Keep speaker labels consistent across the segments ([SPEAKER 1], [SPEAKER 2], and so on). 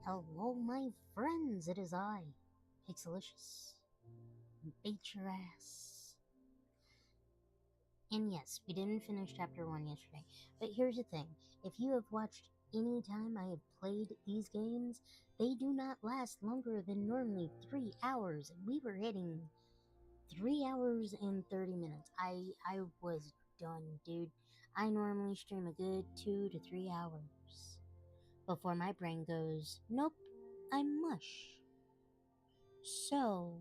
[SPEAKER 1] Hello, my friends, it is I, Pixelicious. Bait your ass. And yes, we didn't finish chapter 1 yesterday, but here's the thing. If you have watched any time I have played these games, they do not last longer than normally 3 hours. We were hitting 3 hours and 30 minutes. I was done, dude. I normally stream a good 2 to 3 hours before my brain goes, nope, I'm mush. So,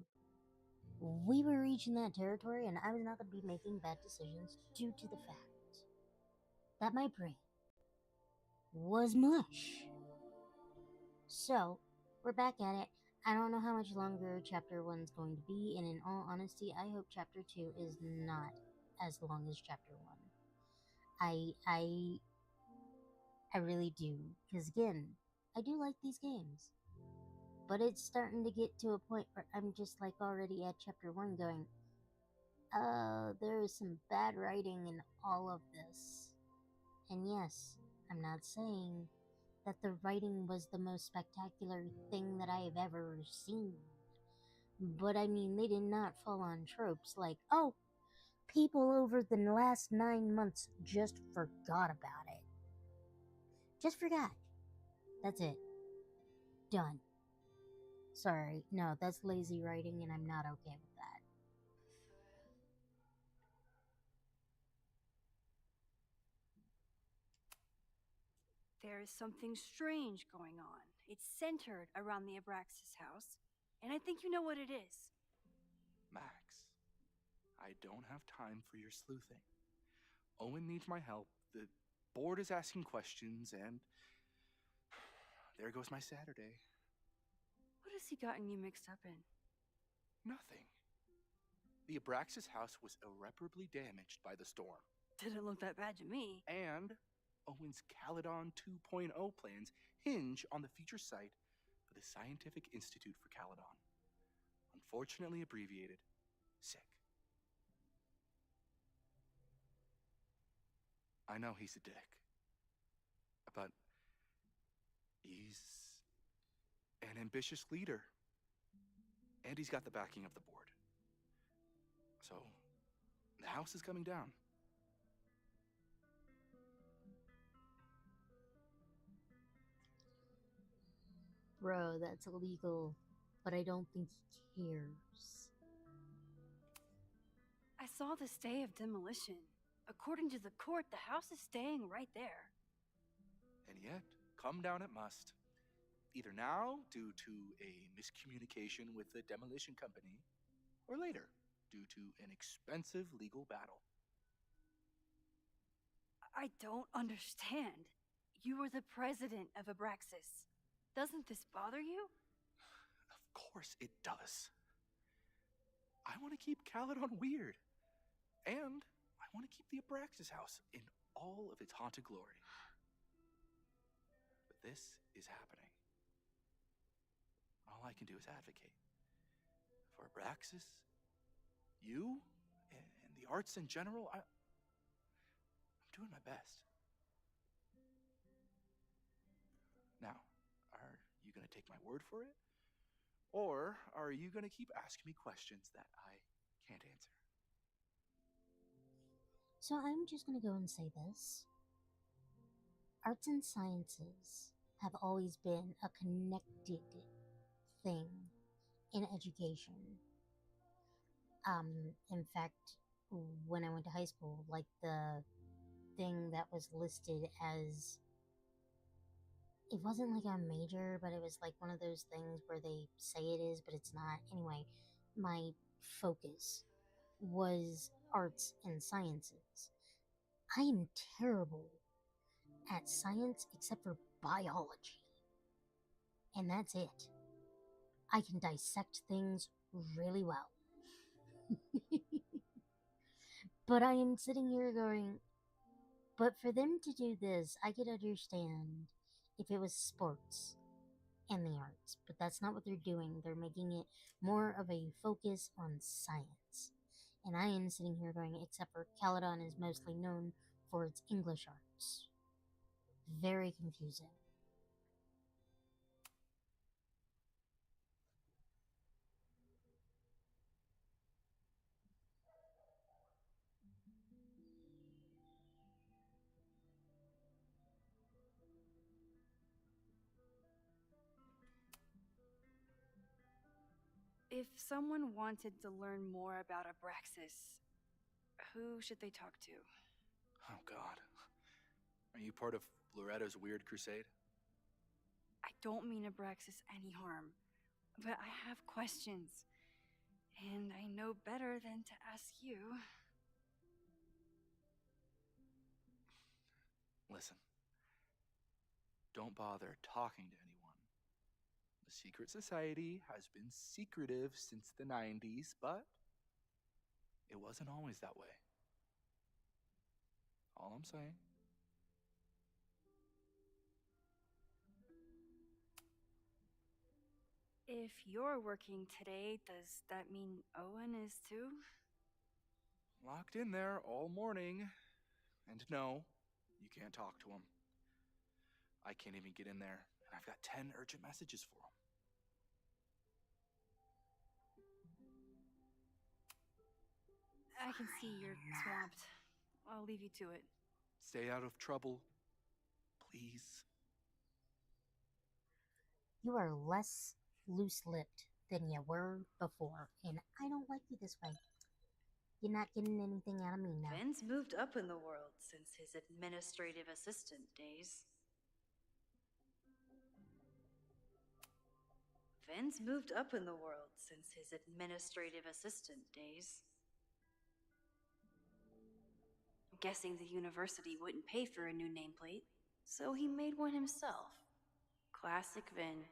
[SPEAKER 1] we were reaching that territory, and I was not going to be making bad decisions due to the fact that my brain was mush. So, we're back at it. I don't know how much longer chapter 1's going to be, and in all honesty, I hope chapter 2 is not as long as chapter 1. I really do, because again, I do like these games. But it's starting to get to a point where I'm just like already at chapter 1 going, there is some bad writing in all of this. And yes, I'm not saying that the writing was the most spectacular thing that I have ever seen. But I mean, they did not fall on tropes like, oh, people over the last 9 months just forgot about it. Just forgot. That's it. Done. Sorry, no, that's lazy writing, and I'm not okay with that.
[SPEAKER 2] There is something strange going on. It's centered around the Abraxas house, and I think you know what it is.
[SPEAKER 3] Max, I don't have time for your sleuthing. Owen needs my help. The board is asking questions, and there goes my Saturday.
[SPEAKER 2] What has he gotten you mixed up in?
[SPEAKER 3] Nothing. The Abraxas house was irreparably damaged by the storm.
[SPEAKER 2] Didn't look that bad to me.
[SPEAKER 3] And Owen's Caledon 2.0 plans hinge on the future site for the Scientific Institute for Caledon. Unfortunately abbreviated, SICK. I know he's a dick, but he's an ambitious leader. And he's got the backing of the board. So, the house is coming down.
[SPEAKER 1] Bro, that's illegal, but I don't think he cares.
[SPEAKER 2] I saw the stay of demolition. According to the court, the house is staying right there.
[SPEAKER 3] And yet, come down it must. Either now, due to a miscommunication with the demolition company, or later, due to an expensive legal battle.
[SPEAKER 2] I don't understand. You were the president of Abraxas. Doesn't this bother you?
[SPEAKER 3] Of course it does. I want to keep Caledon weird. And I want to keep the Abraxas house in all of its haunted glory. But this is happening. All I can do is advocate. For Abraxas, you, and the arts in general, I'm doing my best. Now, are you going to take my word for it? Or are you going to keep asking me questions that I can't answer?
[SPEAKER 1] So I'm just gonna go and say this. Arts and sciences have always been a connected thing in education. In fact, when I went to high school, like the thing that was listed as, it wasn't like a major, but it was like one of those things where they say it is, but it's not. Anyway, my focus was arts and sciences. I am terrible at science except for biology. And that's it. I can dissect things really well. But I am sitting here going, but for them to do this, I could understand if it was sports and the arts. But that's not what they're doing. They're making it more of a focus on science. And I am sitting here going, except for Caledon is mostly known for its English arts. Very confusing.
[SPEAKER 2] If someone wanted to learn more about Abraxas, who should they talk to?
[SPEAKER 3] Oh, God. Are you part of Loretta's weird crusade?
[SPEAKER 2] I don't mean Abraxas any harm, but I have questions, and I know better than to ask you.
[SPEAKER 3] Listen, don't bother talking to anyone. The secret society has been secretive since the 90s, but it wasn't always that way. All I'm saying.
[SPEAKER 2] If you're working today, does that mean Owen is too?
[SPEAKER 3] Locked in there all morning. And no, you can't talk to him. I can't even get in there, and I've got 10 urgent messages for him.
[SPEAKER 2] I can see you're swamped. I'll leave you to it.
[SPEAKER 3] Stay out of trouble, please.
[SPEAKER 1] You are less loose-lipped than you were before, and I don't like you this way. You're not getting anything out of me now.
[SPEAKER 4] Ben's moved up in the world since his administrative assistant days. Ben's moved up in the world since his administrative assistant days.
[SPEAKER 2] I'm guessing the university wouldn't pay for a new nameplate, so he made one himself. Classic Vin.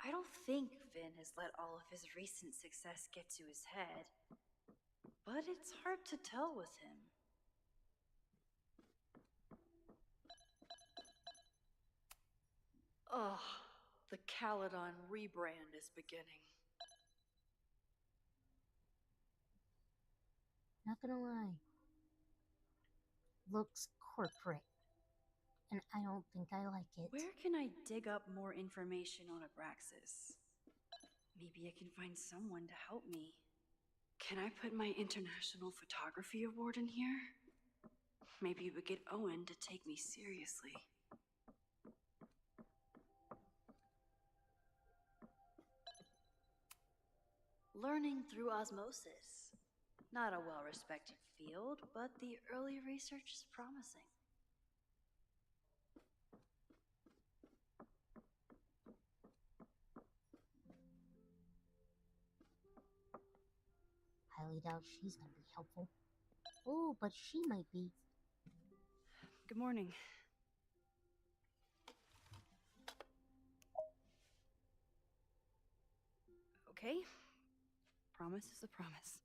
[SPEAKER 4] I don't think Vin has let all of his recent success get to his head, but it's hard to tell with him. Ugh, the Caledon rebrand is beginning.
[SPEAKER 1] Not gonna lie. Looks corporate. And I don't think I like it.
[SPEAKER 4] Where can I dig up more information on Abraxas? Maybe I can find someone to help me. Can I put my International Photography Award in here? Maybe we get Owen to take me seriously. Learning through osmosis. Not a well-respected field, but the early research is promising.
[SPEAKER 1] Highly doubt she's gonna be helpful. Oh, but she might be.
[SPEAKER 2] Good morning. Okay? Promise is a promise.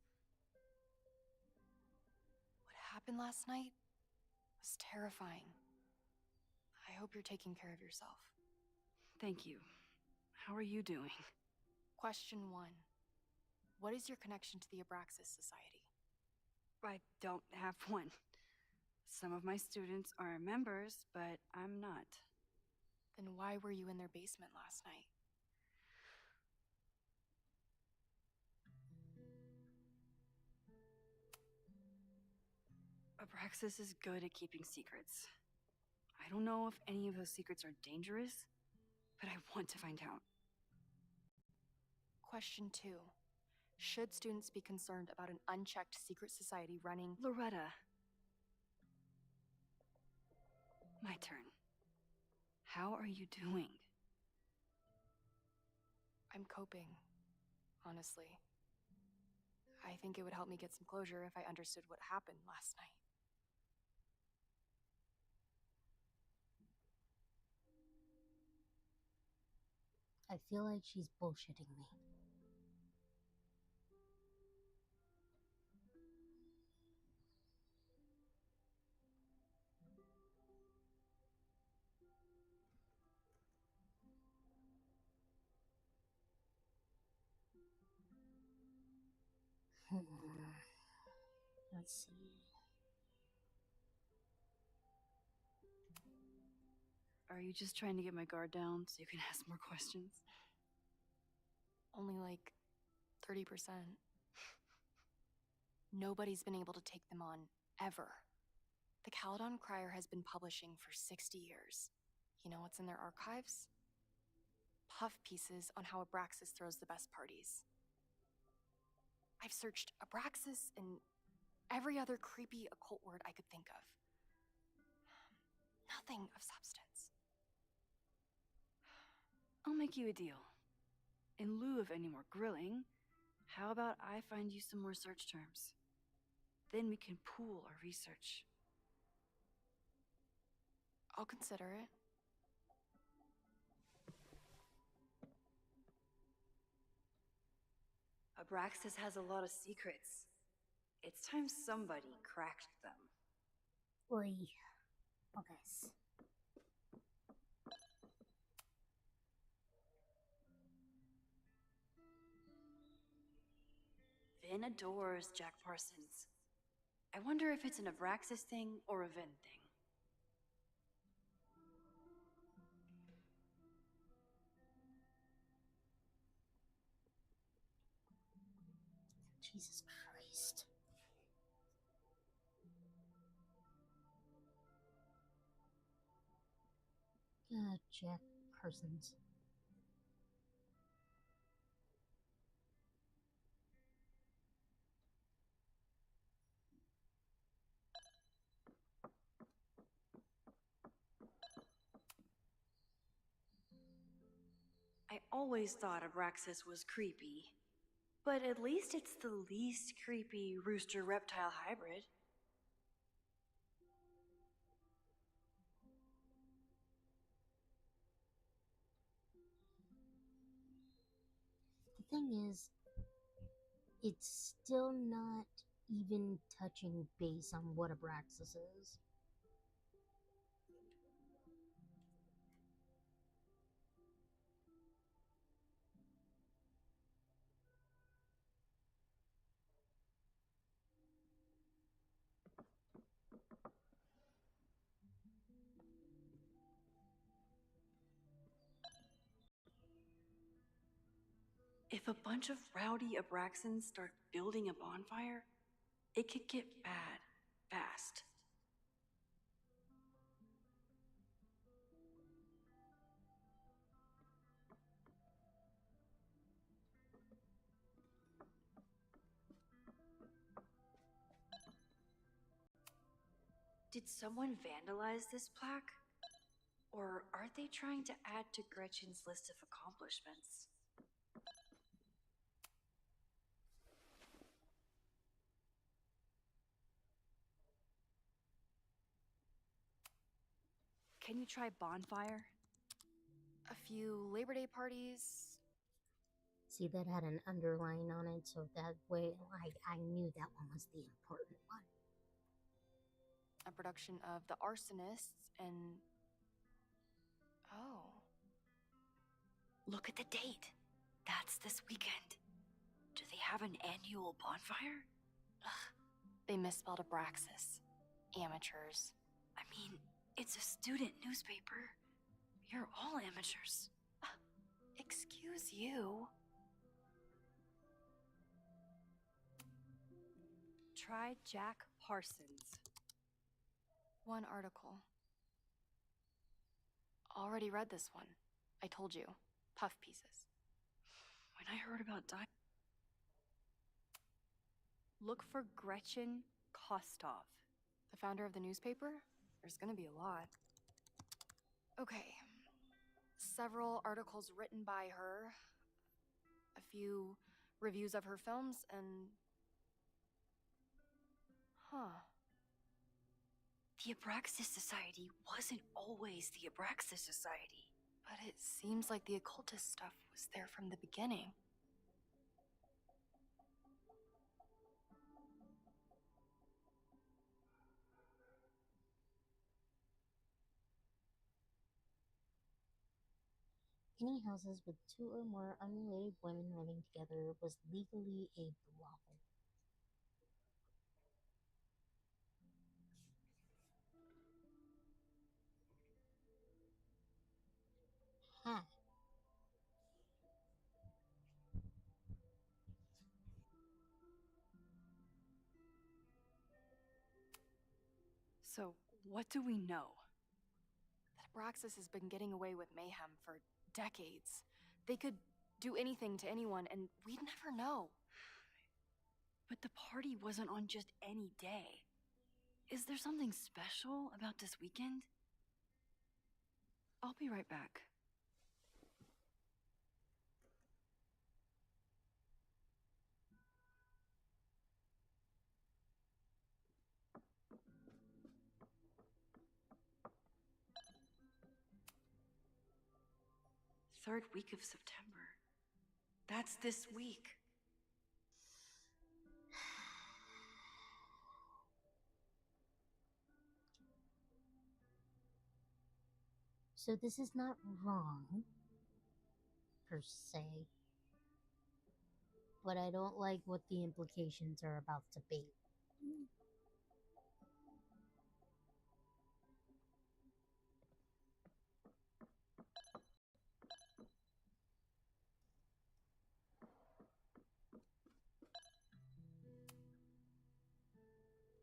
[SPEAKER 5] What happened last night was terrifying. I hope you're taking care of yourself.
[SPEAKER 2] Thank you. How are you doing?
[SPEAKER 5] Question 1. What is your connection to the Abraxas Society?
[SPEAKER 2] I don't have one. Some of my students are members, but I'm not.
[SPEAKER 5] Then why were you in their basement last night?
[SPEAKER 2] Abraxas is good at keeping secrets. I don't know if any of those secrets are dangerous, but I want to find out.
[SPEAKER 5] Question 2. Should students be concerned about an unchecked secret society running?
[SPEAKER 2] Loretta. My turn. How are you doing?
[SPEAKER 5] I'm coping, honestly. I think it would help me get some closure if I understood what happened last night.
[SPEAKER 1] I feel like she's bullshitting me. Let's see.
[SPEAKER 2] Are you just trying to get my guard down so you can ask more questions?
[SPEAKER 5] Only like 30%. Nobody's been able to take them on, ever. The Caledon Crier has been publishing for 60 years. You know what's in their archives? Puff pieces on how Abraxas throws the best parties. I've searched Abraxas in every other creepy occult word I could think of. Nothing of substance.
[SPEAKER 4] I'll make you a deal. In lieu of any more grilling, how about I find you some more search terms? Then we can pool our research.
[SPEAKER 5] I'll consider it.
[SPEAKER 4] Abraxas has a lot of secrets. It's time somebody cracked them.
[SPEAKER 1] Oi. Okay.
[SPEAKER 4] Vin adores Jack Parsons. I wonder if it's an Abraxas thing or a Vin thing.
[SPEAKER 1] Jesus Christ. Jack Parsons.
[SPEAKER 4] I always thought Abraxas was creepy. But at least it's the least creepy rooster-reptile hybrid.
[SPEAKER 1] The thing is, it's still not even touching base on what Abraxas is.
[SPEAKER 4] If a bunch of rowdy Abraxans start building a bonfire, it could get bad fast. Did someone vandalize this plaque? Or are they trying to add to Gretchen's list of accomplishments?
[SPEAKER 2] Can you try bonfire?
[SPEAKER 5] A few Labor Day parties.
[SPEAKER 1] See, that had an underline on it, so that way I knew that one was the important one.
[SPEAKER 5] A production of The Arsonists and... Oh.
[SPEAKER 4] Look at the date. That's this weekend. Do they have an annual bonfire?
[SPEAKER 5] Ugh. They misspelled Abraxas. Amateurs.
[SPEAKER 4] I mean, it's a student newspaper. You're all amateurs.
[SPEAKER 5] Excuse you.
[SPEAKER 2] Try Jack Parsons.
[SPEAKER 5] One article. Already read this one. I told you. Puff pieces.
[SPEAKER 4] When I heard about
[SPEAKER 2] Look for Gretchen Kostov.
[SPEAKER 5] The founder of the newspaper? There's gonna be a lot. Okay. Several articles written by her. A few reviews of her films, and... Huh.
[SPEAKER 4] The Abraxas Society wasn't always the Abraxas Society.
[SPEAKER 5] But it seems like the occultist stuff was there from the beginning.
[SPEAKER 1] Any houses with 2 or more unrelated women living together was legally a brothel. Ha!
[SPEAKER 2] So, what do we know?
[SPEAKER 5] That Abraxas has been getting away with mayhem for decades. They could do anything to anyone, and we'd never know.
[SPEAKER 2] But the party wasn't on just any day. Is there something special about this weekend? I'll be right back. Third week of September. That's this week.
[SPEAKER 1] So this is not wrong, per se. But I don't like what the implications are about to be.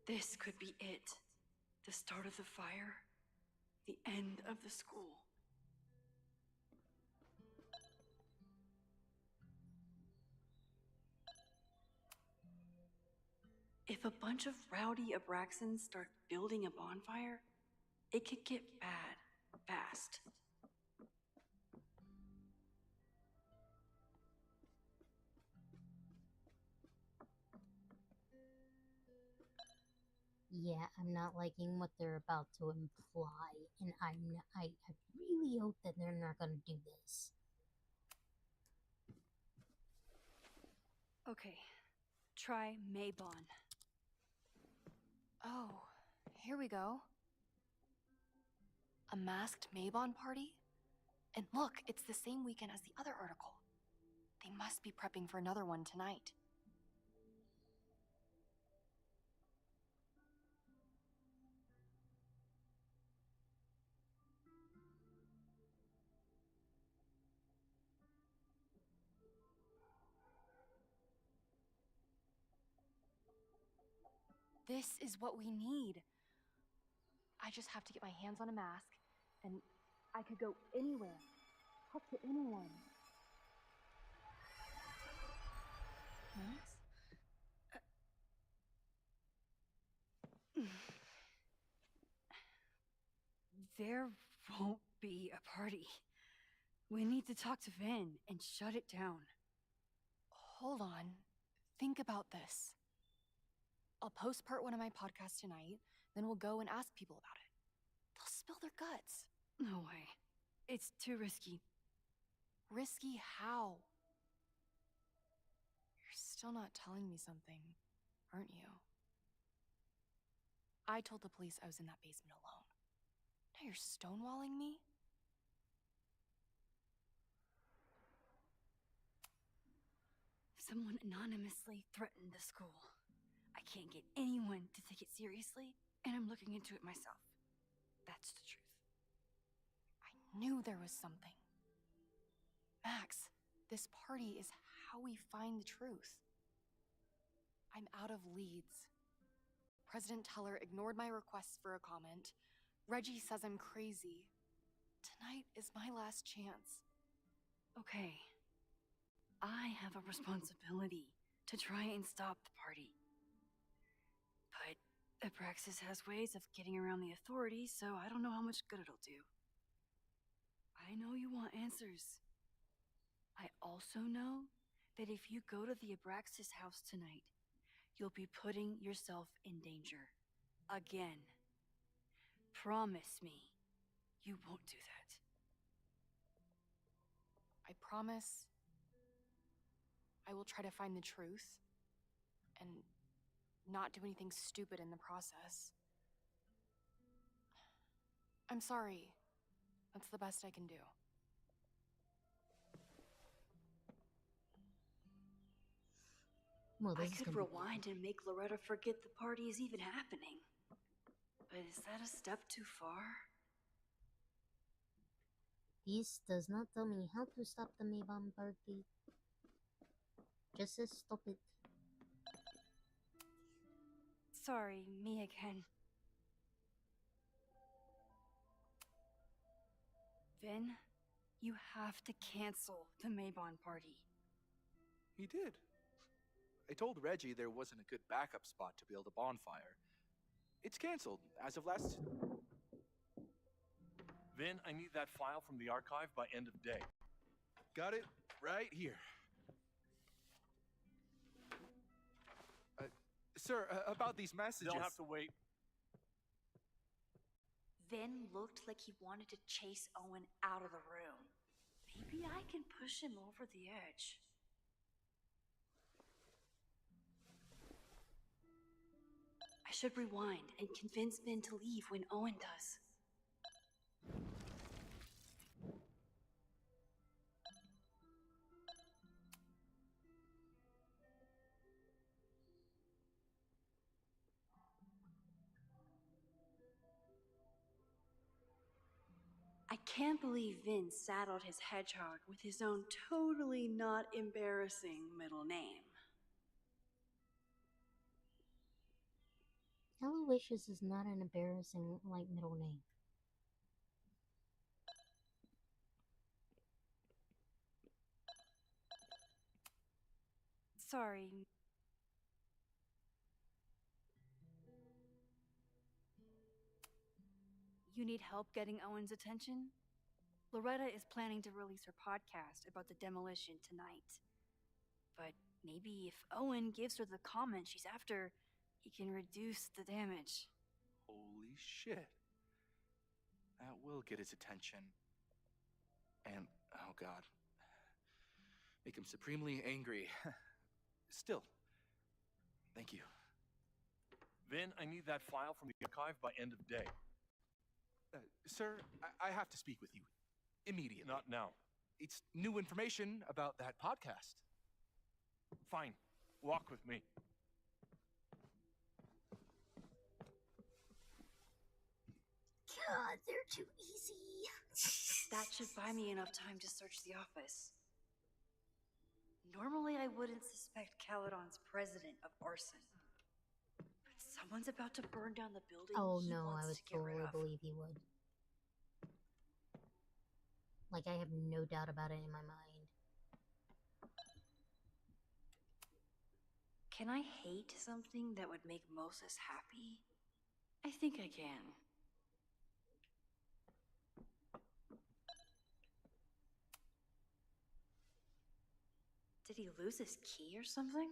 [SPEAKER 4] This could be it. The start of the fire. The end of the school. If a bunch of rowdy Abraxans start building a bonfire, it could get bad fast.
[SPEAKER 1] Yeah, I'm not liking what they're about to imply, and I really hope that they're not gonna do this.
[SPEAKER 2] Okay, try Maybon.
[SPEAKER 5] Oh, here we go. A masked Maybon party? And look, it's the same weekend as the other article. They must be prepping for another one tonight. This is what we need. I just have to get my hands on a mask, and I could go anywhere, talk to anyone. Max?
[SPEAKER 2] There won't be a party. We need to talk to Vin and shut it down.
[SPEAKER 5] Hold on. Think about this. I'll post part 1 of my podcast tonight, then we'll go and ask people about it. They'll spill their guts.
[SPEAKER 2] No way. It's too risky.
[SPEAKER 5] Risky how? You're still not telling me something, aren't you? I told the police I was in that basement alone. Now you're stonewalling me?
[SPEAKER 2] Someone anonymously threatened the school. I can't get anyone to take it seriously, and I'm looking into it myself. That's the truth.
[SPEAKER 5] I knew there was something. Max, this party is how we find the truth. I'm out of leads. President Teller ignored my requests for a comment. Reggie says I'm crazy. Tonight is my last chance.
[SPEAKER 2] Okay. I have a responsibility to try and stop the party. But Abraxas has ways of getting around the authorities, so I don't know how much good it'll do. I know you want answers. I also know that if you go to the Abraxas house tonight, you'll be putting yourself in danger. Again. Promise me you won't do that.
[SPEAKER 5] I promise I will try to find the truth and not do anything stupid in the process. I'm sorry. That's the best I can do.
[SPEAKER 1] Well,
[SPEAKER 4] I
[SPEAKER 1] this is
[SPEAKER 4] could
[SPEAKER 1] gonna be
[SPEAKER 4] rewind and make Loretta forget the party is even happening. But is that a step too far?
[SPEAKER 1] This does not tell me how to stop the Maybon party. Just says stop it.
[SPEAKER 2] Sorry, me again. Vin, you have to cancel the Maybon party.
[SPEAKER 3] He did. I told Reggie there wasn't a good backup spot to build a bonfire. It's canceled as of last.
[SPEAKER 6] Vin, I need that file from the archive by end of day.
[SPEAKER 3] Got it right here. Sir, about these messages.
[SPEAKER 6] They'll have to wait.
[SPEAKER 4] Vin looked like he wanted to chase Owen out of the room. Maybe I can push him over the edge. I should rewind and convince Vin to leave when Owen does. I can't believe Vin saddled his hedgehog with his own totally not embarrassing middle name.
[SPEAKER 1] Aloysius is not an embarrassing, middle name.
[SPEAKER 2] Sorry. You need help getting Owen's attention? Loretta is planning to release her podcast about the demolition tonight. But maybe if Owen gives her the comment she's after, he can reduce the damage.
[SPEAKER 3] Holy shit. That will get his attention. And, oh god. Make him supremely angry. Still, thank you.
[SPEAKER 6] Vin, I need that file from the archive by end of day.
[SPEAKER 3] Sir, I have to speak with you. Immediately.
[SPEAKER 6] Not now.
[SPEAKER 3] It's new information about that podcast.
[SPEAKER 6] Fine. Walk with me.
[SPEAKER 1] God, they're too easy.
[SPEAKER 4] That should buy me enough time to search the office. Normally, I wouldn't suspect Caledon's president of arson. But someone's about to burn down the building
[SPEAKER 1] Oh
[SPEAKER 4] he
[SPEAKER 1] no, I
[SPEAKER 4] wants
[SPEAKER 1] would
[SPEAKER 4] to get rid
[SPEAKER 1] totally
[SPEAKER 4] of.
[SPEAKER 1] believe he would. I have no doubt about it in my mind.
[SPEAKER 4] Can I hate something that would make Moses happy? I think I can. Did he lose his key or something?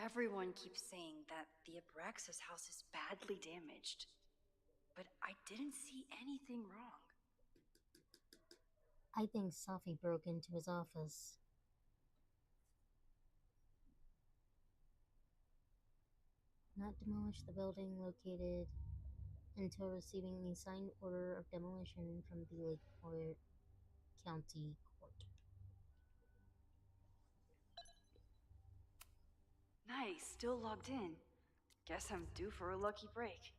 [SPEAKER 4] Everyone keeps saying that the Abraxas house is badly damaged, but I didn't see anything wrong.
[SPEAKER 1] I think Safi broke into his office. Not demolish the building located until receiving the signed order of demolition from the Lake County Court.
[SPEAKER 4] Nice, still logged in. Guess I'm due for a lucky break.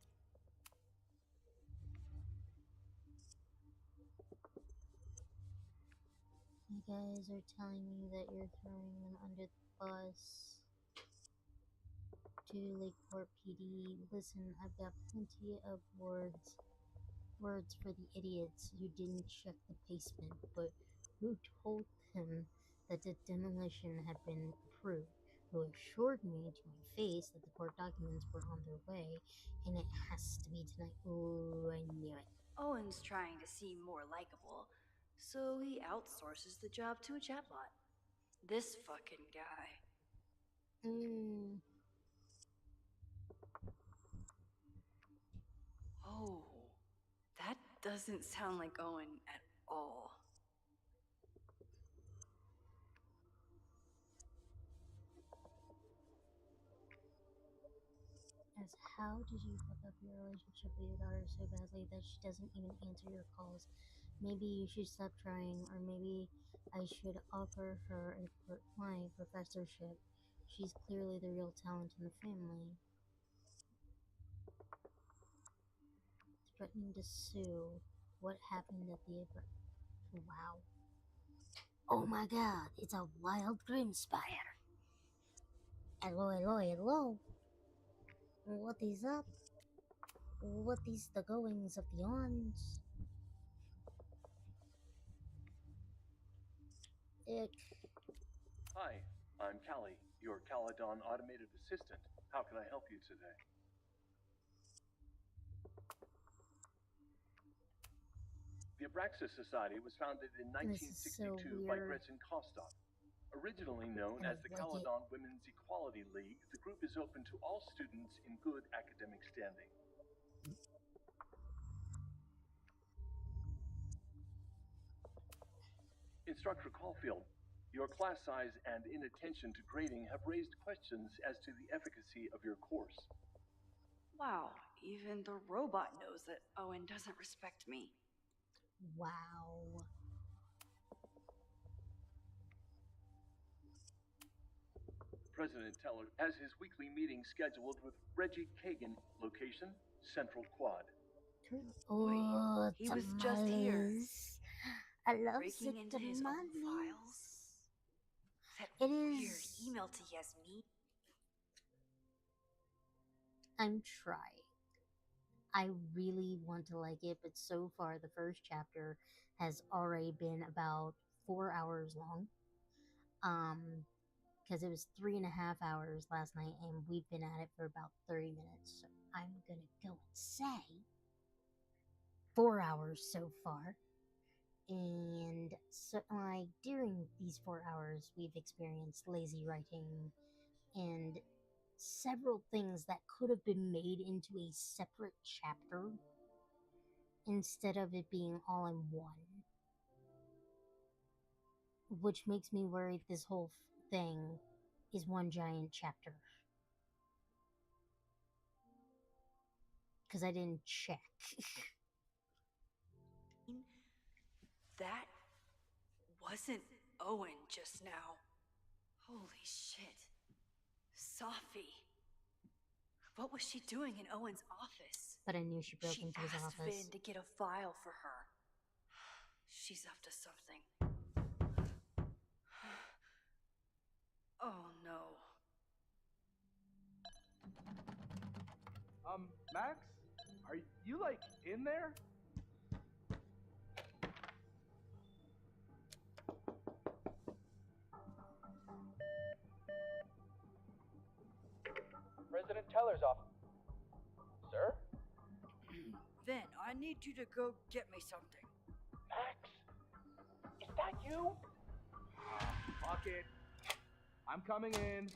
[SPEAKER 1] You guys are telling me that you're throwing them under the bus. To Lakeport PD, listen, I've got plenty of words for the idiots who didn't check the basement, but who told them that the demolition had been approved, who assured me to my face that the court documents were on their way, and it has to be tonight. Ooh, I knew it.
[SPEAKER 4] Owen's trying to seem more likable, so he outsources the job to a chatbot. This fucking guy. Oh, that doesn't sound like Owen at all.
[SPEAKER 1] As how did you fuck up your relationship with your daughter so badly that she doesn't even answer your calls? Maybe you should stop trying, or maybe I should offer her my professorship. She's clearly the real talent in the family. Threatening to sue. What happened at the Wow. Oh my god, it's a wild grim spider. Hello, hello, hello. What is up? What is the goings of the ons? Dick.
[SPEAKER 6] Hi, I'm Callie, your Caledon automated assistant. How can I help you today? The Abraxas Society was founded in
[SPEAKER 1] This is so
[SPEAKER 6] 1962 by
[SPEAKER 1] weird.
[SPEAKER 6] Gretchen Kostov. Originally known
[SPEAKER 1] I
[SPEAKER 6] as
[SPEAKER 1] don't
[SPEAKER 6] the
[SPEAKER 1] like it.
[SPEAKER 6] Caledon Women's Equality League, the group is open to all students in good academic standing. Instructor Caulfield, your class size and inattention to grading have raised questions as to the efficacy of your course.
[SPEAKER 4] Wow, even the robot knows that Owen doesn't respect me.
[SPEAKER 1] Wow.
[SPEAKER 6] President Teller has his weekly meeting scheduled with Reggie Kagan, location Central Quad.
[SPEAKER 1] Oh,
[SPEAKER 4] he was just here.
[SPEAKER 1] tamales. I love
[SPEAKER 4] Breaking
[SPEAKER 1] sick
[SPEAKER 4] into his own
[SPEAKER 1] tamales.
[SPEAKER 4] files? That
[SPEAKER 1] It
[SPEAKER 4] weird
[SPEAKER 1] is.
[SPEAKER 4] email to Yasmin.
[SPEAKER 1] I'm trying. I really want to like it, but so far the first chapter has already been about 4 hours long. Because it was 3.5 hours last night, and we've been at it for about 30 minutes. So I'm gonna go and say 4 hours so far. And so, like, during these 4 hours, we've experienced lazy writing and several things that could have been made into a separate chapter instead of it being all in one. Which makes me worry this whole thing is one giant chapter. Because I didn't check.
[SPEAKER 4] That wasn't Owen just now. Holy shit. Sophie. What was she doing in Owen's office?
[SPEAKER 1] But I knew she broke
[SPEAKER 4] She
[SPEAKER 1] into his
[SPEAKER 4] asked
[SPEAKER 1] office.
[SPEAKER 4] Vin to get a file for her. She's up to something. Oh no.
[SPEAKER 3] Max? Are you, like, in there?
[SPEAKER 7] President Teller's office. Sir?
[SPEAKER 4] Vin, I need you to go get me something.
[SPEAKER 7] Max? Is that you?
[SPEAKER 3] Fuck it. I'm coming in.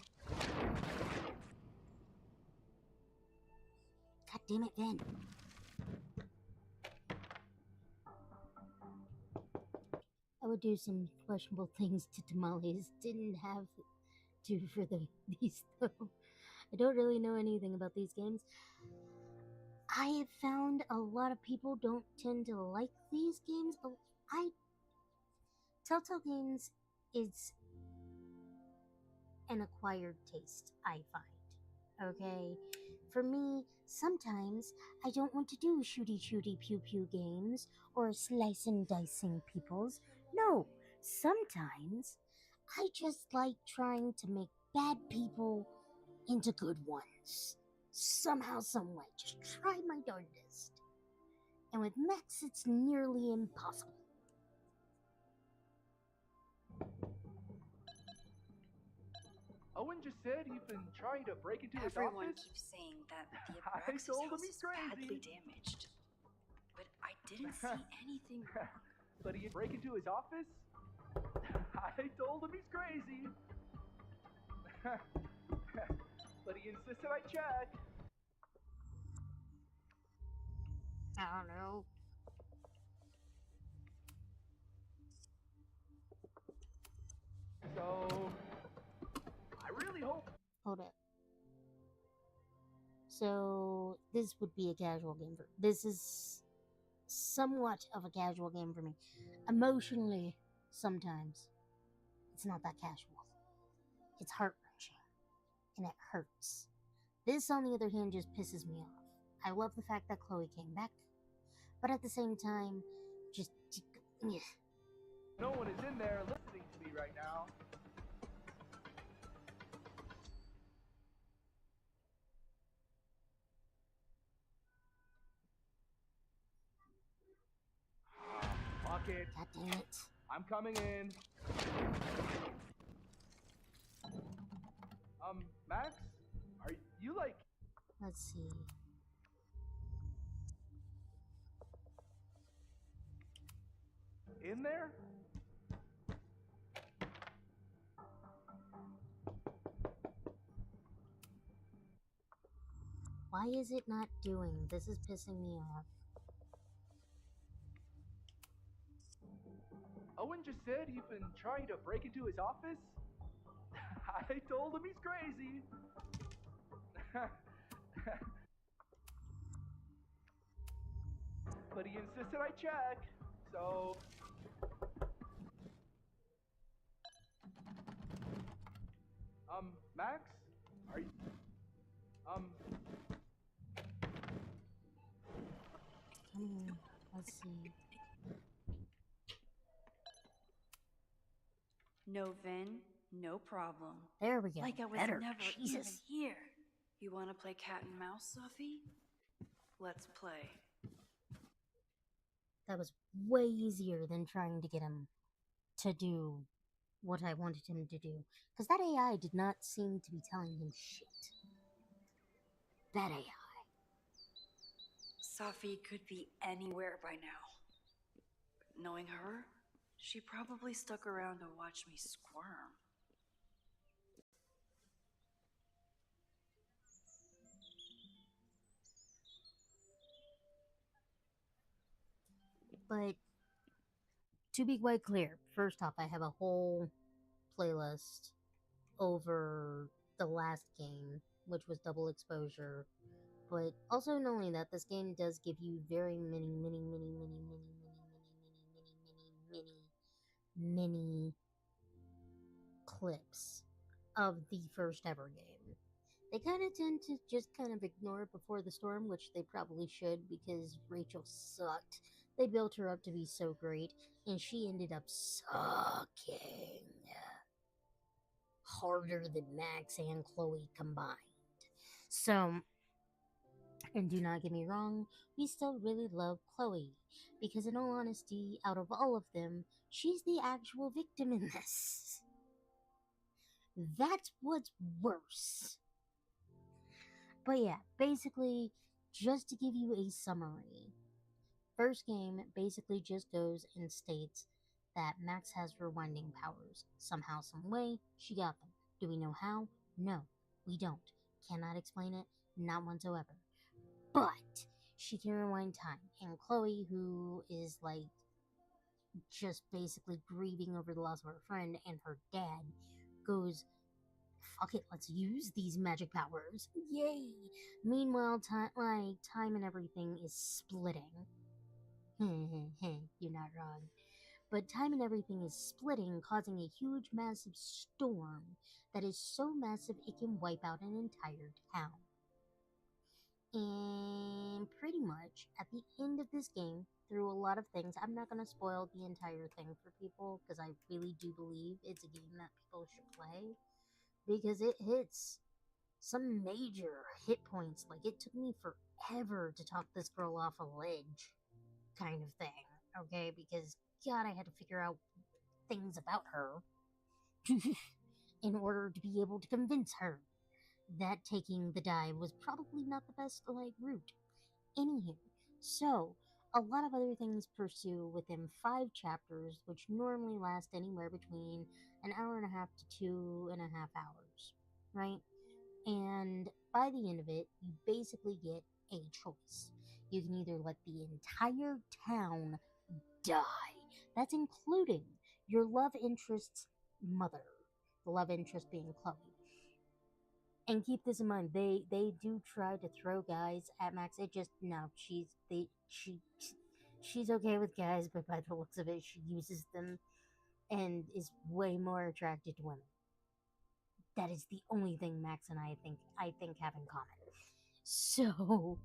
[SPEAKER 1] God damn it, Vin. I would do some questionable things to tamales. Didn't have to for these though. I don't really know anything about these games. I have found a lot of people don't tend to like these games. Telltale Games is an acquired taste, I find. Okay? For me, sometimes I don't want to do shooty pew pew games or slice and dicing peoples. No, sometimes I just like trying to make bad people into good ones. Somehow, someway. Just try my darndest. And with Max, it's nearly impossible.
[SPEAKER 3] Owen just said you've been trying to break into his
[SPEAKER 4] Everyone
[SPEAKER 3] office?
[SPEAKER 4] keeps saying that the
[SPEAKER 3] I
[SPEAKER 4] Abraxas
[SPEAKER 3] told him
[SPEAKER 4] house
[SPEAKER 3] he's
[SPEAKER 4] is badly
[SPEAKER 3] crazy.
[SPEAKER 4] damaged. But I didn't see anything wrong.
[SPEAKER 3] But he break into his office? I told him he's crazy. But he insisted I check.
[SPEAKER 1] I don't know.
[SPEAKER 3] So, I really hope.
[SPEAKER 1] Hold up. So, this would be a casual game for this is somewhat of a casual game for me. Emotionally, sometimes it's not that casual. It's heart-wrenching. And it hurts. This, on the other hand, just pisses me off. I love the fact that Chloe came back, but at the same time, just...
[SPEAKER 3] No one is in there listening to me right now. Fuck it.
[SPEAKER 1] God damn it.
[SPEAKER 7] I'm coming in. Max? Are you like...
[SPEAKER 1] Let's see.
[SPEAKER 7] in there?
[SPEAKER 1] Why is it not doing? This is pissing me off.
[SPEAKER 7] Owen just said you've been trying to break into his office? I told him he's crazy. But he insisted I check, so... Max? Are you...
[SPEAKER 1] Let's see.
[SPEAKER 4] No, Vin, no problem.
[SPEAKER 1] There we go.
[SPEAKER 4] Like I was
[SPEAKER 1] Better.
[SPEAKER 4] never
[SPEAKER 1] Jesus.
[SPEAKER 4] even here. You want to play cat and mouse, Sophie? Let's play.
[SPEAKER 1] That was way easier than trying to get him to do what I wanted him to do. Because that AI did not seem to be telling him shit. That AI.
[SPEAKER 4] Sophie could be anywhere by now. But knowing her, she probably stuck around to watch me squirm.
[SPEAKER 1] But to be quite clear, first off, I have a whole playlist over the last game, which was Double Exposure. But also not only that, this game does give you very many clips of the first ever game. They kind of tend to just kind of ignore it before the storm, which they probably should because Rachel sucked. They built her up to be so great, and she ended up sucking harder than Max and Chloe combined. So, and do not get me wrong, we still really love Chloe, because in all honesty, out of all of them, she's the actual victim in this. That's what's worse. But yeah, basically, just to give you a summary, first game basically just goes and states that Max has rewinding powers. Somehow, some way, she got them. Do we know how? No, we don't. Cannot explain it, not whatsoever. But she can rewind time. And Chloe, who is like just basically grieving over the loss of her friend and her dad, goes, fuck it, let's use these magic powers. Yay! Meanwhile, time and everything is splitting. You're not wrong. But time and everything is splitting, causing a huge, massive storm that is so massive it can wipe out an entire town. And pretty much at the end of this game, through a lot of things, I'm not going to spoil the entire thing for people because I really do believe it's a game that people should play because it hits some major hit points. Like, it took me forever to talk this girl off a ledge, kind of thing, okay? Because, God, I had to figure out things about her in order to be able to convince her that taking the dive was probably not the best, like, route. Anywho, so a lot of other things pursue within 5 chapters, which normally last anywhere between an hour and a half to 2.5 hours, right? And by the end of it, you basically get a choice. You can either let the entire town die. That's including your love interest's mother, the love interest being Chloe. And keep this in mind, they do try to throw guys at Max. It just no, she's okay with guys, but by the looks of it, she uses them and is way more attracted to women. That is the only thing Max and I think have in common. So,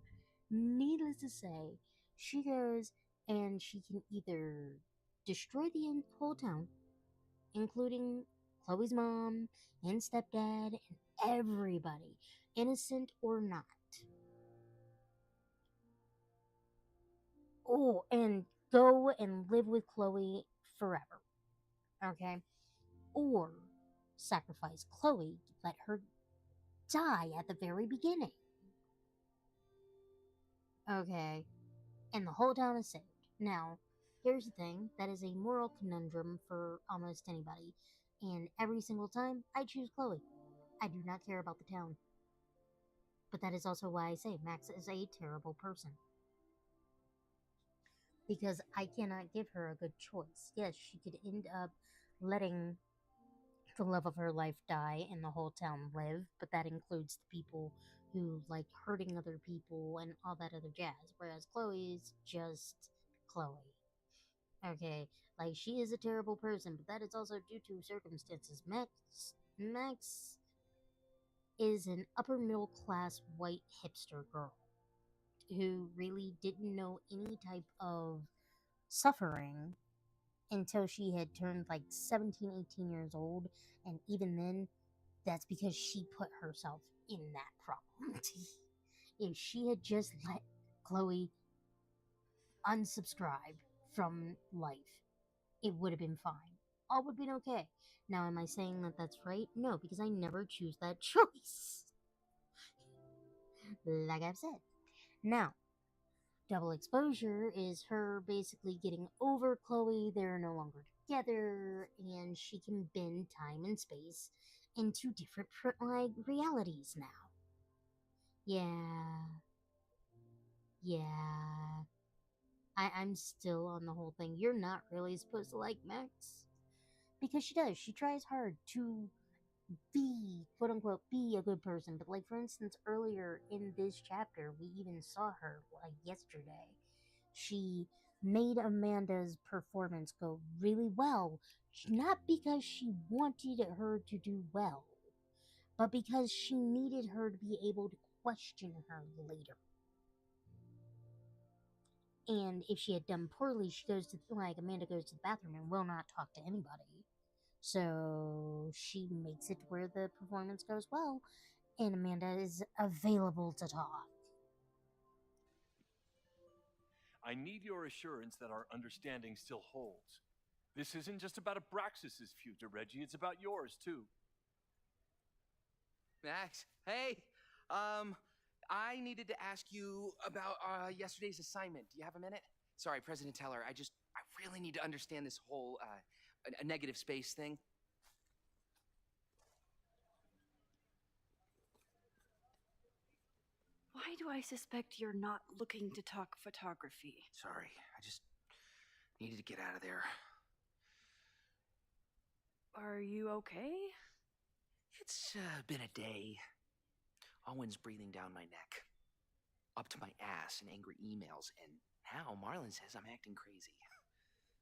[SPEAKER 1] needless to say, she goes and she can either destroy the whole town, including Chloe's mom and stepdad and everybody, innocent or not. Oh, and go and live with Chloe forever. Okay? Or sacrifice Chloe to let her die at the very beginning. Okay? And the whole town is saved. Now, here's the thing, that is a moral conundrum for almost anybody. And every single time, I choose Chloe. I do not care about the town. But that is also why I say Max is a terrible person. Because I cannot give her a good choice. Yes, she could end up letting the love of her life die and the whole town live, but that includes the people who like hurting other people and all that other jazz. Whereas Chloe's just Chloe. Okay, like she is a terrible person, but that is also due to circumstances. Max is an upper middle class white hipster girl who really didn't know any type of suffering until she had turned like 17, 18 years old, and even then that's because she put herself in that problem. If she had just let Chloe unsubscribe from life, it would have been fine. All would have been okay. Now, am I saying that that's right? No, because I never choose that choice. Like I've said. Now, double exposure is her basically getting over Chloe. They're no longer together, and she can bend time and space into different like realities now. Yeah, yeah. I'm still on the whole thing. You're not really supposed to like Max because she does. She tries hard to be, quote unquote, be a good person. But like for instance, earlier in this chapter, we even saw her like yesterday. She made Amanda's performance go really well, not because she wanted her to do well, but because she needed her to be able to question her later. And if she had done poorly, she goes to, like, Amanda goes to the bathroom and will not talk to anybody. So she makes it where the performance goes well, and Amanda is available to talk.
[SPEAKER 6] I need your assurance that our understanding still holds. This isn't just about Abraxas's future, Reggie. It's about yours, too.
[SPEAKER 8] Max, hey, I needed to ask you about yesterday's assignment. Do you have a minute? Sorry, President Teller, I really need to understand this whole a negative space thing.
[SPEAKER 4] Why do I suspect you're not looking to talk photography?
[SPEAKER 8] Sorry, I just needed to get out of there.
[SPEAKER 4] Are you okay?
[SPEAKER 8] It's been a day. Owen's breathing down my neck, up to my ass in angry emails, and now Marlon says I'm acting crazy.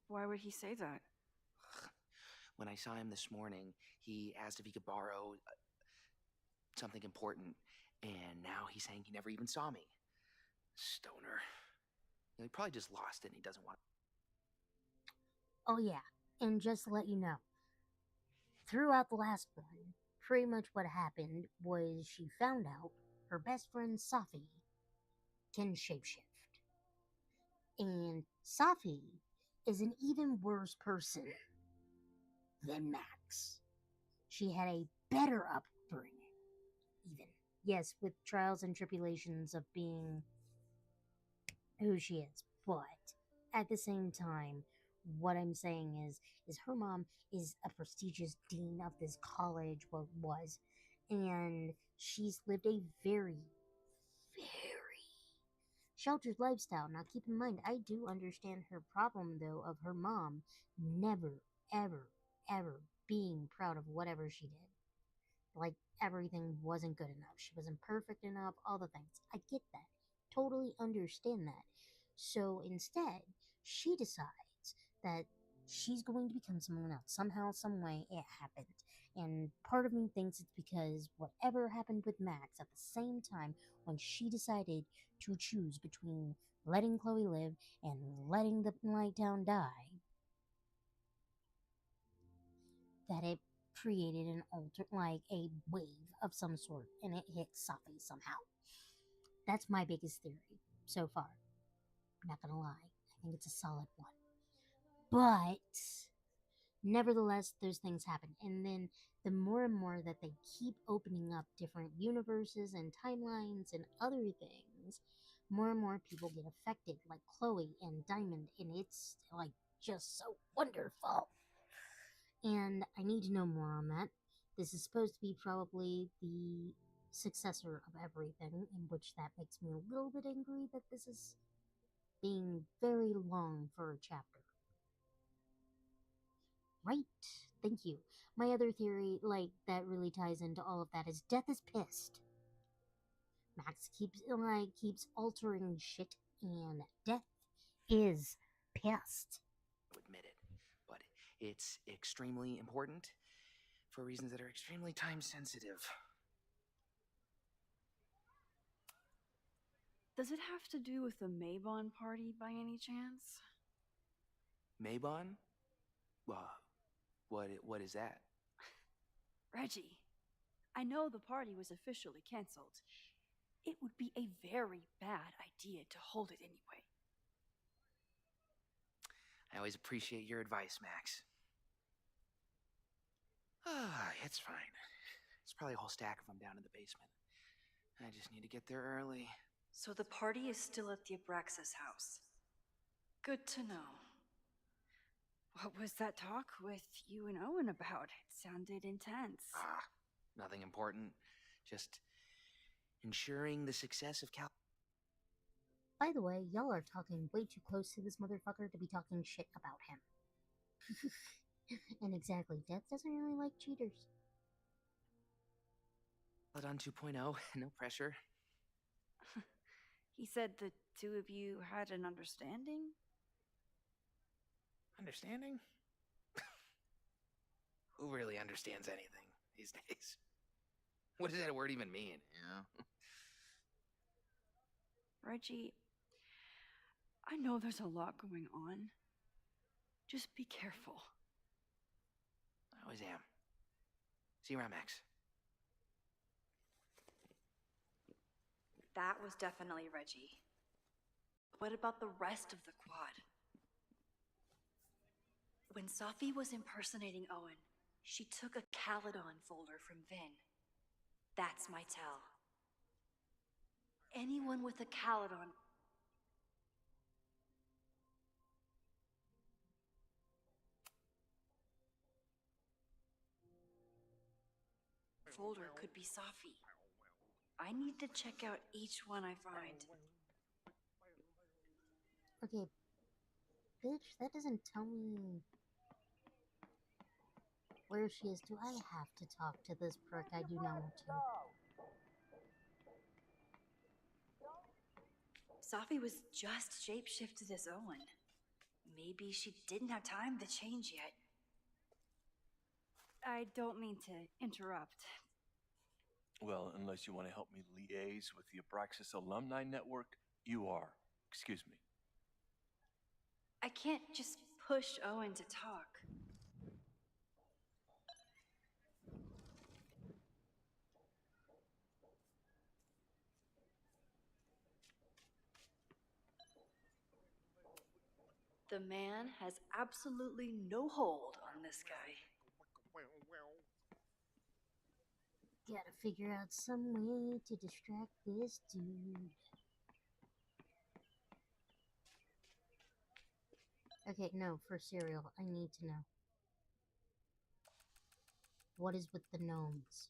[SPEAKER 4] Why would he say that?
[SPEAKER 8] When I saw him this morning, he asked if he could borrow something important, and now he's saying he never even saw me. Stoner. He probably just lost it and he doesn't want.
[SPEAKER 1] Oh, yeah, and just to let you know, throughout the last one, pretty much what happened was she found out her best friend Safi can shapeshift. And Safi is an even worse person than Max. She had a better upbringing, even. Yes, with trials and tribulations of being who she is. But at the same time, what I'm saying is her mom is a prestigious dean of this college, well, was, and she's lived a very, very sheltered lifestyle. Now, keep in mind, I do understand her problem, though, of her mom never, ever, ever being proud of whatever she did. Like, everything wasn't good enough. She wasn't perfect enough, all the things. I get that. Totally understand that. So instead, she decides that she's going to become someone else. Somehow, some way, it happened. And part of me thinks it's because whatever happened with Max at the same time when she decided to choose between letting Chloe live and letting the light down die, that it created an like a wave of some sort, and it hit Safi somehow. That's my biggest theory so far. I'm not gonna lie, I think it's a solid one. But Nevertheless, those things happen. And then the more and more that they keep opening up different universes and timelines and other things, more and more people get affected, like Chloe and Diamond, and it's like just so wonderful. And I need to know more on that. This is supposed to be probably the successor of everything, in which that makes me a little bit angry that this is being very long for a chapter. Right. Thank you. My other theory, like, that really ties into all of that is Death is pissed. Max keeps altering shit, and Death is pissed.
[SPEAKER 8] I'll admit it, but it's extremely important for reasons that are extremely time sensitive.
[SPEAKER 4] Does it have to do with the Maybon party by any chance?
[SPEAKER 8] Maybon? What is that?
[SPEAKER 4] Reggie, I know the party was officially cancelled. It would be a very bad idea to hold it anyway.
[SPEAKER 8] I always appreciate your advice, Max. It's fine. It's probably a whole stack of them down in the basement. I just need to get there early.
[SPEAKER 4] So the party is still at the Abraxas house. Good to know. What was that talk with you and Owen about? It sounded intense.
[SPEAKER 8] Nothing important. Just ensuring the success of Cal.
[SPEAKER 1] By the way, y'all are talking way too close to this motherfucker to be talking shit about him. And exactly, Death doesn't really like cheaters.
[SPEAKER 8] On 2.0, no pressure.
[SPEAKER 4] He said the two of you had an understanding?
[SPEAKER 8] Understanding? Who really understands anything these days? What does that word even mean? Yeah.
[SPEAKER 4] Reggie, I know there's a lot going on. Just be careful.
[SPEAKER 8] I always am. See you around, Max.
[SPEAKER 4] That was definitely Reggie. What about the rest of the quad? When Safi was impersonating Owen, she took a Caledon folder from Vin. That's my tell. Anyone with a Caledon folder could be Safi. I need to check out each one I find.
[SPEAKER 1] Okay, bitch, that doesn't tell me where she is. Do I have to talk to this prick? I do not want to.
[SPEAKER 4] Safi was just shapeshifted as Owen. Maybe she didn't have time to change yet. I don't mean to interrupt.
[SPEAKER 6] Well, unless you want to help me liaise with the Abraxas Alumni Network, you are. Excuse me.
[SPEAKER 4] I can't just push Owen to talk. The man has absolutely no hold on this guy.
[SPEAKER 1] Gotta figure out some way to distract this dude. Okay, no, for cereal, I need to know. What is with the gnomes?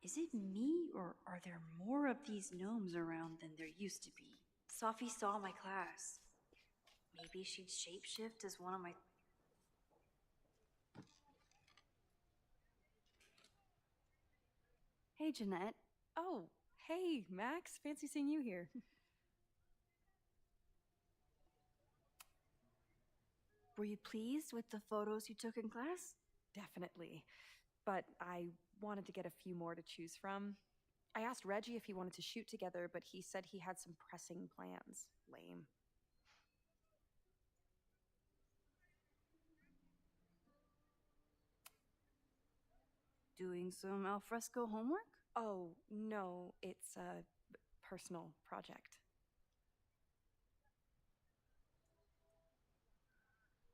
[SPEAKER 4] Is it me, or are there more of these gnomes around than there used to be? Safi saw my class. Maybe she'd shapeshift as one of my... Hey, Jeanette.
[SPEAKER 5] Oh, hey, Max. Fancy seeing you here.
[SPEAKER 4] Were you pleased with the photos you took in class?
[SPEAKER 5] Definitely. But I wanted to get a few more to choose from. I asked Reggie if he wanted to shoot together, but he said he had some pressing plans. Lame.
[SPEAKER 2] Doing some alfresco homework?
[SPEAKER 5] Oh, no, it's a personal project.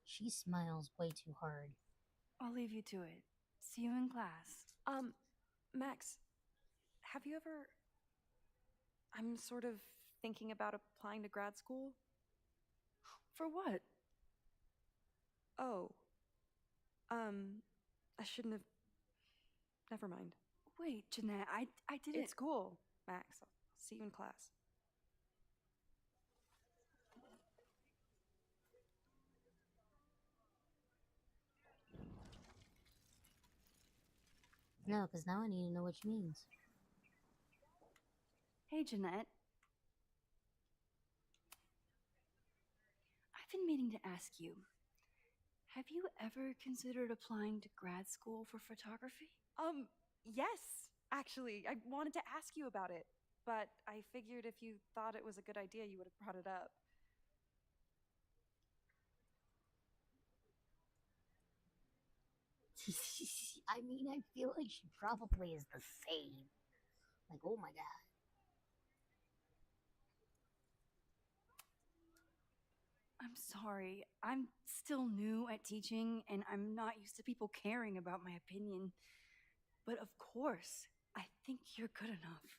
[SPEAKER 1] She smiles way too hard.
[SPEAKER 2] I'll leave you to it. See you in class.
[SPEAKER 5] Max, have you ever... I'm sort of thinking about applying to grad school.
[SPEAKER 2] For what?
[SPEAKER 5] Oh. I shouldn't have... Never mind.
[SPEAKER 2] Wait, Jeanette, I didn't...
[SPEAKER 5] It's cool, Max. I'll see you in class.
[SPEAKER 1] No, because now I need to know what she means.
[SPEAKER 2] Hey, Jeanette. I've been meaning to ask you, have you ever considered applying to grad school for photography?
[SPEAKER 5] Yes, actually. I wanted to ask you about it, but I figured if you thought it was a good idea, you would have brought it up.
[SPEAKER 1] I mean, I feel like she probably is the same. Like, oh my god.
[SPEAKER 2] I'm sorry. I'm still new at teaching, and I'm not used to people caring about my opinion. But of course, I think you're good enough.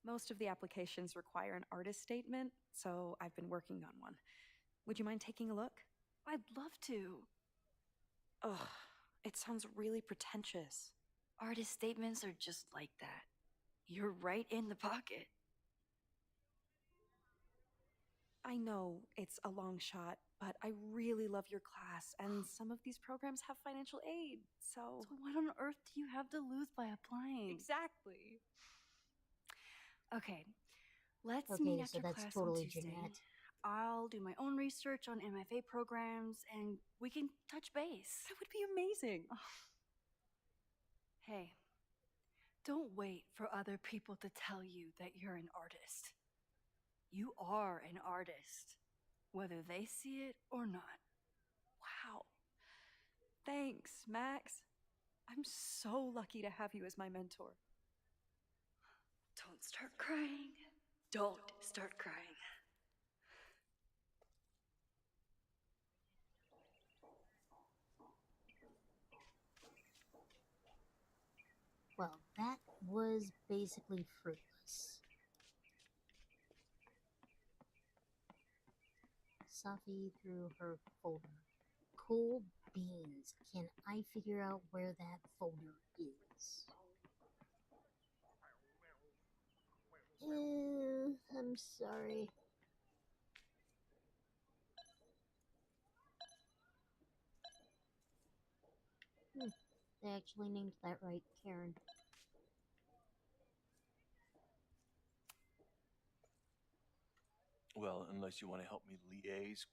[SPEAKER 5] Most of the applications require an artist statement, so I've been working on one. Would you mind taking a look?
[SPEAKER 2] I'd love to.
[SPEAKER 5] Ugh, it sounds really pretentious.
[SPEAKER 2] Artist statements are just like that. You're right in the pocket.
[SPEAKER 5] I know it's a long shot, but I really love your class, and some of these programs have financial aid, so...
[SPEAKER 2] So what on earth do you have to lose by applying?
[SPEAKER 5] Exactly.
[SPEAKER 2] Okay, let's
[SPEAKER 1] Okay,
[SPEAKER 2] meet
[SPEAKER 1] so
[SPEAKER 2] after
[SPEAKER 1] that's
[SPEAKER 2] class
[SPEAKER 1] totally
[SPEAKER 2] on Tuesday.
[SPEAKER 1] Jeanette.
[SPEAKER 2] I'll do my own research on MFA programs, and we can touch base.
[SPEAKER 5] That would be amazing.
[SPEAKER 2] Hey, don't wait for other people to tell you that you're an artist. You are an artist, whether they see it or not.
[SPEAKER 5] Wow. Thanks, Max. I'm so lucky to have you as my mentor.
[SPEAKER 2] Don't start crying. Don't start crying.
[SPEAKER 1] Well, that was basically fruitless. Safi threw her folder. Cool beans. Can I figure out where that folder is? I'm sorry. They actually named that right, Karen.
[SPEAKER 6] Well, unless you want to help me liaise.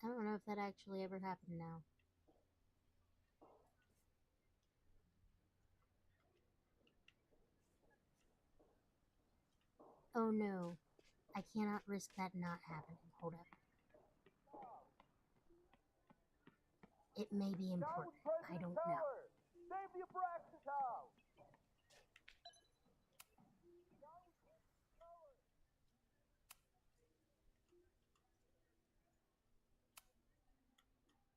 [SPEAKER 1] I don't know if that actually ever happened now. Oh no, I cannot risk that not happening. Hold up. It may be important. I don't know.
[SPEAKER 7] Save the Abraxas house!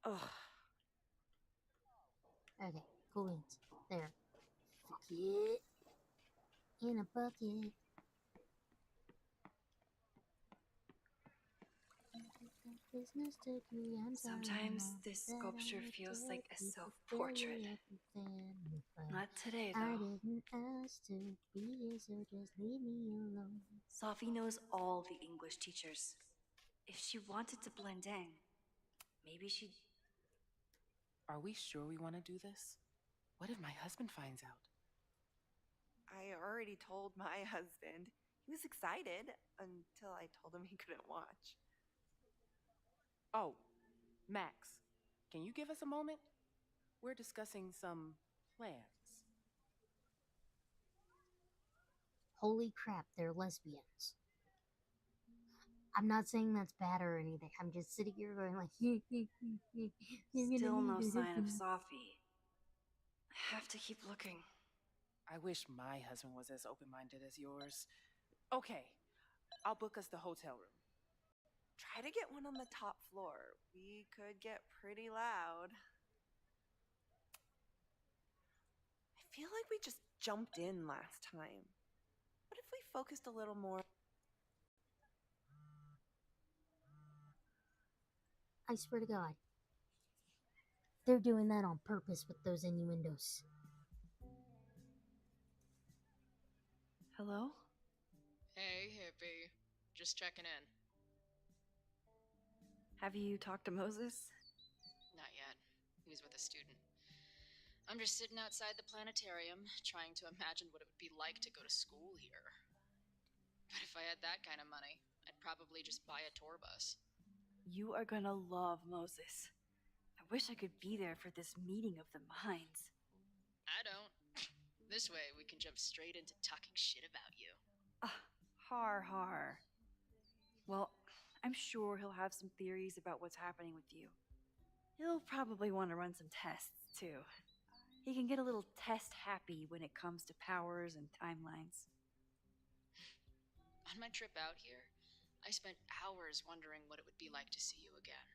[SPEAKER 5] Ugh.
[SPEAKER 1] Okay, cool beans. There. Fuck it. In a bucket. Business took me, I'm sorry,
[SPEAKER 2] Sometimes
[SPEAKER 1] Mom,
[SPEAKER 2] this
[SPEAKER 1] that
[SPEAKER 2] sculpture
[SPEAKER 1] I
[SPEAKER 2] feels
[SPEAKER 1] took
[SPEAKER 2] like a
[SPEAKER 1] you for
[SPEAKER 2] self-portrait.
[SPEAKER 1] failure at the family fun.
[SPEAKER 2] Not today,
[SPEAKER 1] I
[SPEAKER 2] though.
[SPEAKER 1] didn't ask to be here, so just leave me alone.
[SPEAKER 4] Sophie knows all the English teachers. If she wanted to blend in, maybe she'd...
[SPEAKER 9] Are we sure we want to do this? What if my husband finds out?
[SPEAKER 10] I already told my husband. He was excited until I told him he couldn't watch.
[SPEAKER 9] Oh, Max, can you give us a moment? We're discussing some plans.
[SPEAKER 1] Holy crap, they're lesbians. I'm not saying that's bad or anything. I'm just sitting here going like,
[SPEAKER 4] Still no sign of Sophie. I have to keep looking.
[SPEAKER 9] I wish my husband was as open-minded as yours. Okay, I'll book us the hotel room.
[SPEAKER 10] Try to get one on the top floor. We could get pretty loud. I feel like we just jumped in last time. What if we focused a little more?
[SPEAKER 1] I swear to God. They're doing that on purpose with those innuendos.
[SPEAKER 4] Hello?
[SPEAKER 11] Hey, hippie. Just checking in.
[SPEAKER 4] Have you talked to Moses?
[SPEAKER 11] Not yet. He was with a student. I'm just sitting outside the planetarium, trying to imagine what it would be like to go to school here. But if I had that kind of money, I'd probably just buy a tour bus.
[SPEAKER 4] You are gonna love Moses. I wish I could be there for this meeting of the minds.
[SPEAKER 11] I don't. This way, we can jump straight into talking shit about you.
[SPEAKER 4] Har har. Well, I'm sure he'll have some theories about what's happening with you. He'll probably want to run some tests, too. He can get a little test happy when it comes to powers and timelines.
[SPEAKER 11] On my trip out here, I spent hours wondering what it would be like to see you again.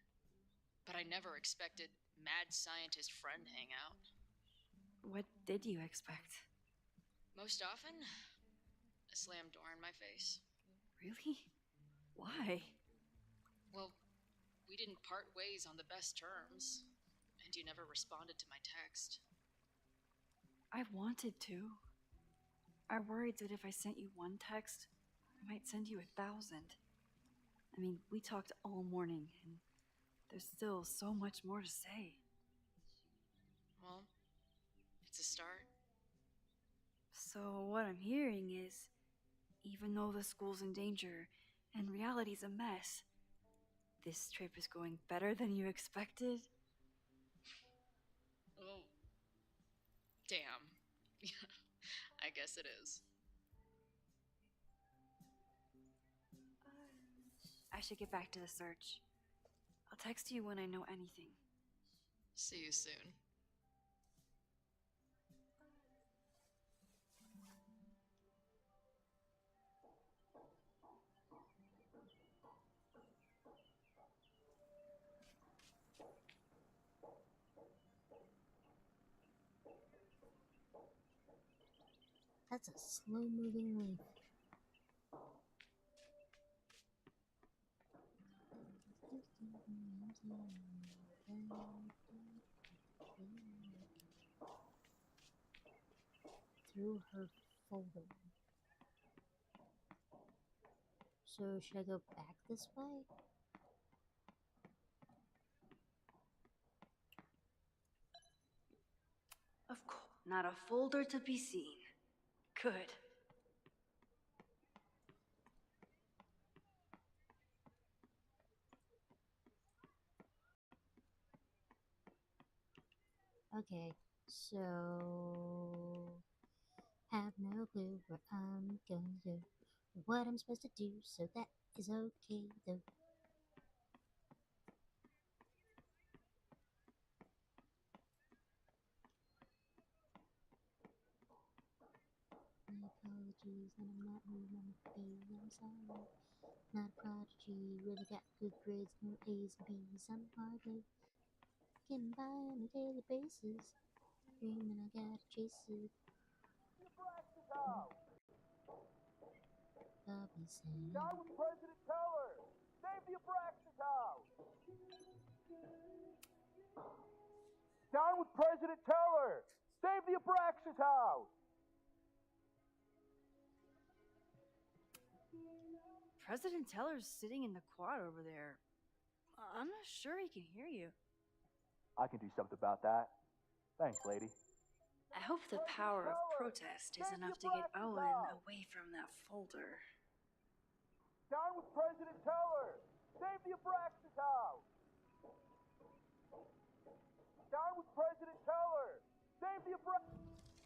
[SPEAKER 11] But I never expected mad scientist friend hangout.
[SPEAKER 4] What did you expect?
[SPEAKER 11] Most often, a slam door in my face.
[SPEAKER 4] Really? Why?
[SPEAKER 11] Well, we didn't part ways on the best terms, and you never responded to my text.
[SPEAKER 4] I wanted to. I worried that if I sent you one text, I might send you 1,000. I mean, we talked all morning, and there's still so much more to say.
[SPEAKER 11] Well, it's a start.
[SPEAKER 4] So what I'm hearing is, even though the school's in danger and reality's a mess, this trip is going better than you expected?
[SPEAKER 11] Oh, damn. I guess it is.
[SPEAKER 4] I should get back to the search. I'll text you when I know anything.
[SPEAKER 11] See you soon.
[SPEAKER 1] That's a slow-moving leaf. Through her folder. So should I go back this way?
[SPEAKER 4] Of course, not a folder to be seen. Good.
[SPEAKER 1] Okay, so have no clue what I'm gonna do, what I'm supposed to do, so that is okay though. My apologies, and I'm not who you want to be. I'm sorry, not a prodigy. Really got good grades, no A's and B's. I'm hardly getting by on a daily basis. Dreaming I gotta chase it. Bobby said.
[SPEAKER 7] Down with President Teller! Save the Abraxas house! Down with President Teller! Save the Abraxas house!
[SPEAKER 4] President Teller's sitting in the quad over there. I'm not sure he can hear you.
[SPEAKER 7] I can do something about that. Thanks, lady.
[SPEAKER 4] I hope the power of protest is enough to get Owen away from that folder.
[SPEAKER 7] Down with President Teller! Save the Abraxas house! Down with President Teller! Save the Abraxas!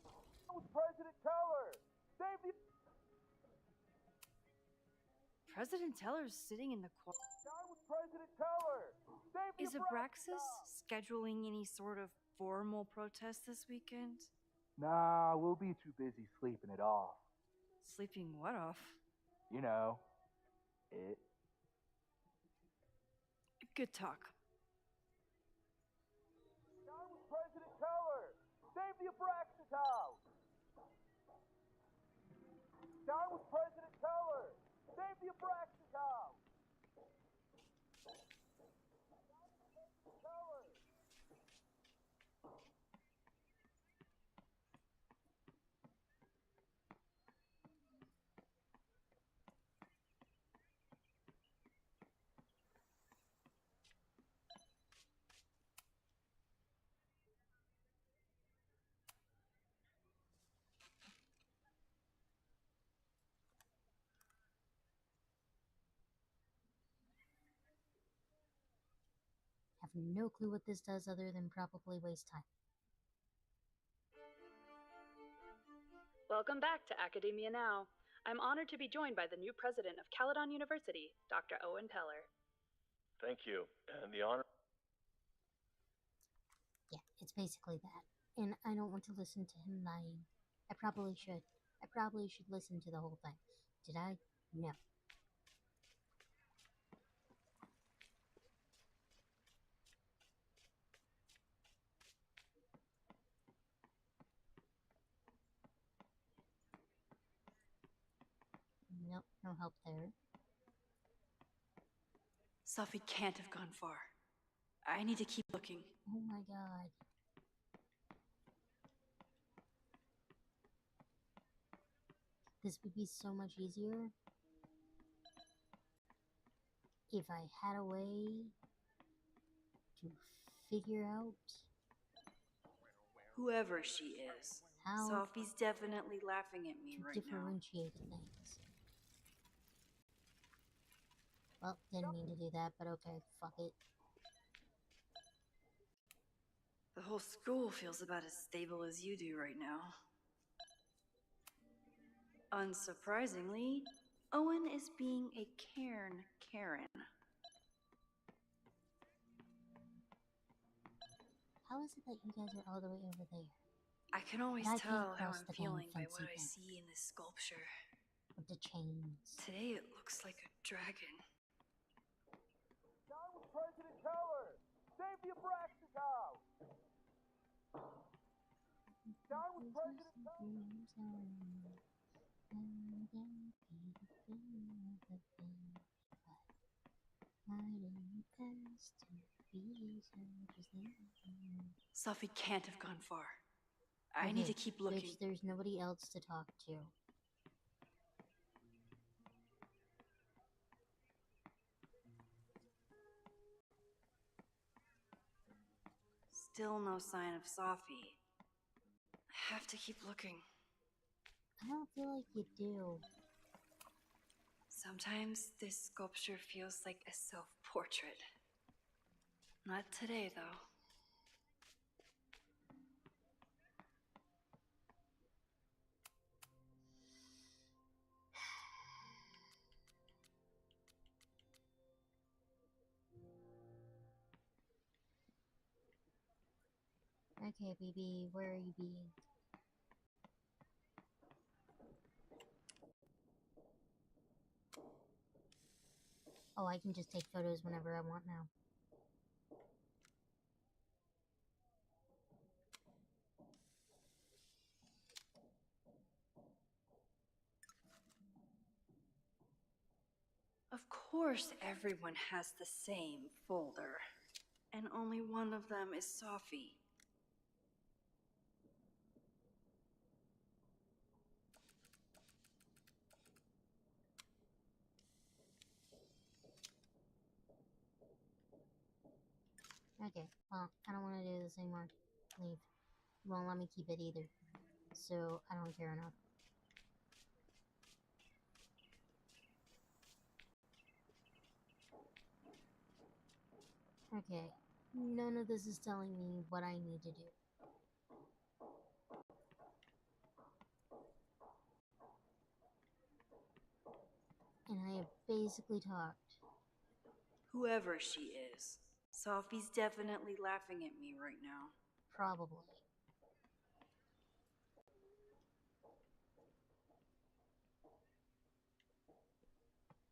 [SPEAKER 7] Down with President Teller! Save the...
[SPEAKER 4] President Teller's sitting in the
[SPEAKER 7] Down with President Teller! Save the
[SPEAKER 4] Is Abraxas scheduling any sort of formal protest this weekend?
[SPEAKER 7] Nah, we'll be too busy sleeping it off.
[SPEAKER 4] Sleeping what off?
[SPEAKER 7] You know, it.
[SPEAKER 4] Good talk.
[SPEAKER 7] Down with President Teller! Save the Abraxas house! Down with President Teller! Save the Abraxas house! Teller!
[SPEAKER 1] Have no clue what this does other than probably waste time.
[SPEAKER 12] Welcome back to Academia Now. I'm honored to be joined by the new president of Caledon University, Dr. Owen Teller.
[SPEAKER 6] Thank you. And the honor.
[SPEAKER 1] Yeah, it's basically that. And I don't want to listen to him lying. I probably should. I probably should listen to the whole thing. Did I? No. Nope, no help there.
[SPEAKER 4] Sophie can't have gone far. I need to keep looking.
[SPEAKER 1] Oh my god. This would be so much easier if I had a way to figure out
[SPEAKER 4] Whoever she is,
[SPEAKER 1] how
[SPEAKER 4] Sophie's definitely laughing at me
[SPEAKER 1] to
[SPEAKER 4] right now.
[SPEAKER 1] differentiate things. Well, didn't mean to do that, but okay, fuck it.
[SPEAKER 4] The whole school feels about as stable as you do right now. Unsurprisingly, Owen is being a Karen.
[SPEAKER 1] How is it that you guys are all the way over there?
[SPEAKER 4] I can always
[SPEAKER 1] But I can't
[SPEAKER 4] tell how
[SPEAKER 1] cross
[SPEAKER 4] I'm
[SPEAKER 1] the damn
[SPEAKER 4] feeling by
[SPEAKER 1] fence
[SPEAKER 4] what I
[SPEAKER 1] even.
[SPEAKER 4] see in this sculpture.
[SPEAKER 1] With the chains.
[SPEAKER 4] Today it looks like a dragon.
[SPEAKER 7] Down with President Teller! Save the Abraxas house! Down with President Teller!
[SPEAKER 4] Sophie can't have gone far. I need to keep looking.
[SPEAKER 1] Bitch, there's nobody else to talk to.
[SPEAKER 4] Still no sign of Sophie. I have to keep looking.
[SPEAKER 1] I don't feel like you do.
[SPEAKER 4] Sometimes this sculpture feels like a self-portrait. Not today, though.
[SPEAKER 1] Okay, baby, where are you being? Oh, I can just take photos whenever I want now.
[SPEAKER 4] Of course everyone has the same folder. And only one of them is Sophie.
[SPEAKER 1] Okay, well, I don't want to do this anymore. Leave. You won't let me keep it either. So, I don't care enough. Okay, none of this is telling me what I need to do. And I have basically talked.
[SPEAKER 4] Whoever she is, Sophie's definitely laughing at me right now.
[SPEAKER 1] Probably.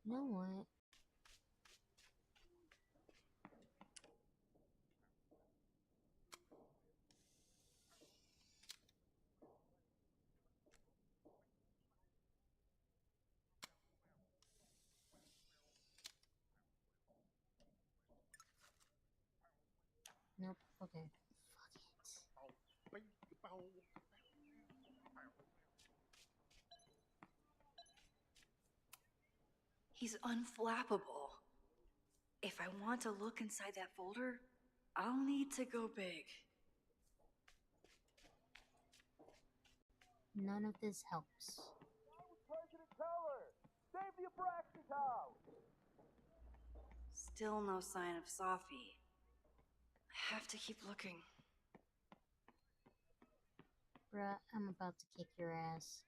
[SPEAKER 1] You know what? Nope. Okay. Fuck it.
[SPEAKER 4] He's unflappable. If I want to look inside that folder, I'll need to go big.
[SPEAKER 1] None of this helps.
[SPEAKER 7] President Teller! Save the Abraxas house!
[SPEAKER 4] Still no sign of Sophie. I have to keep looking.
[SPEAKER 1] Bruh, I'm about to kick your ass.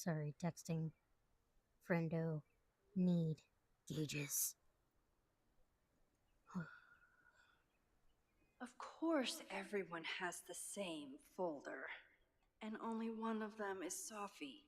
[SPEAKER 1] Sorry, texting. Friendo. Need. Gauges.
[SPEAKER 4] Of course everyone has the same folder. And only one of them is Sophie.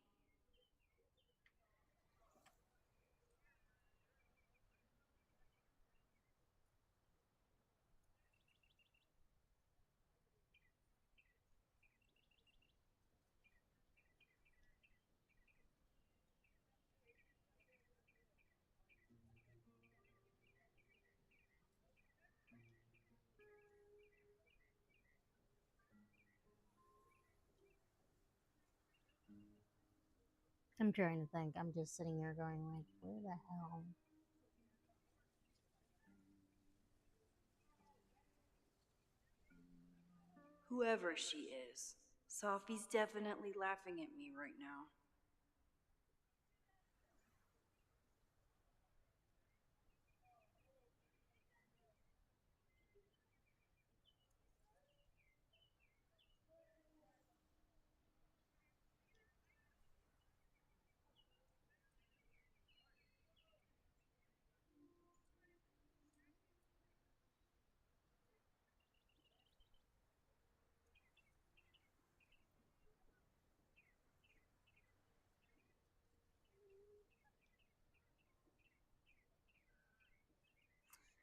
[SPEAKER 1] I'm trying to think. I'm just sitting here going like, where the hell?
[SPEAKER 4] Whoever she is, Sophie's definitely laughing at me right now.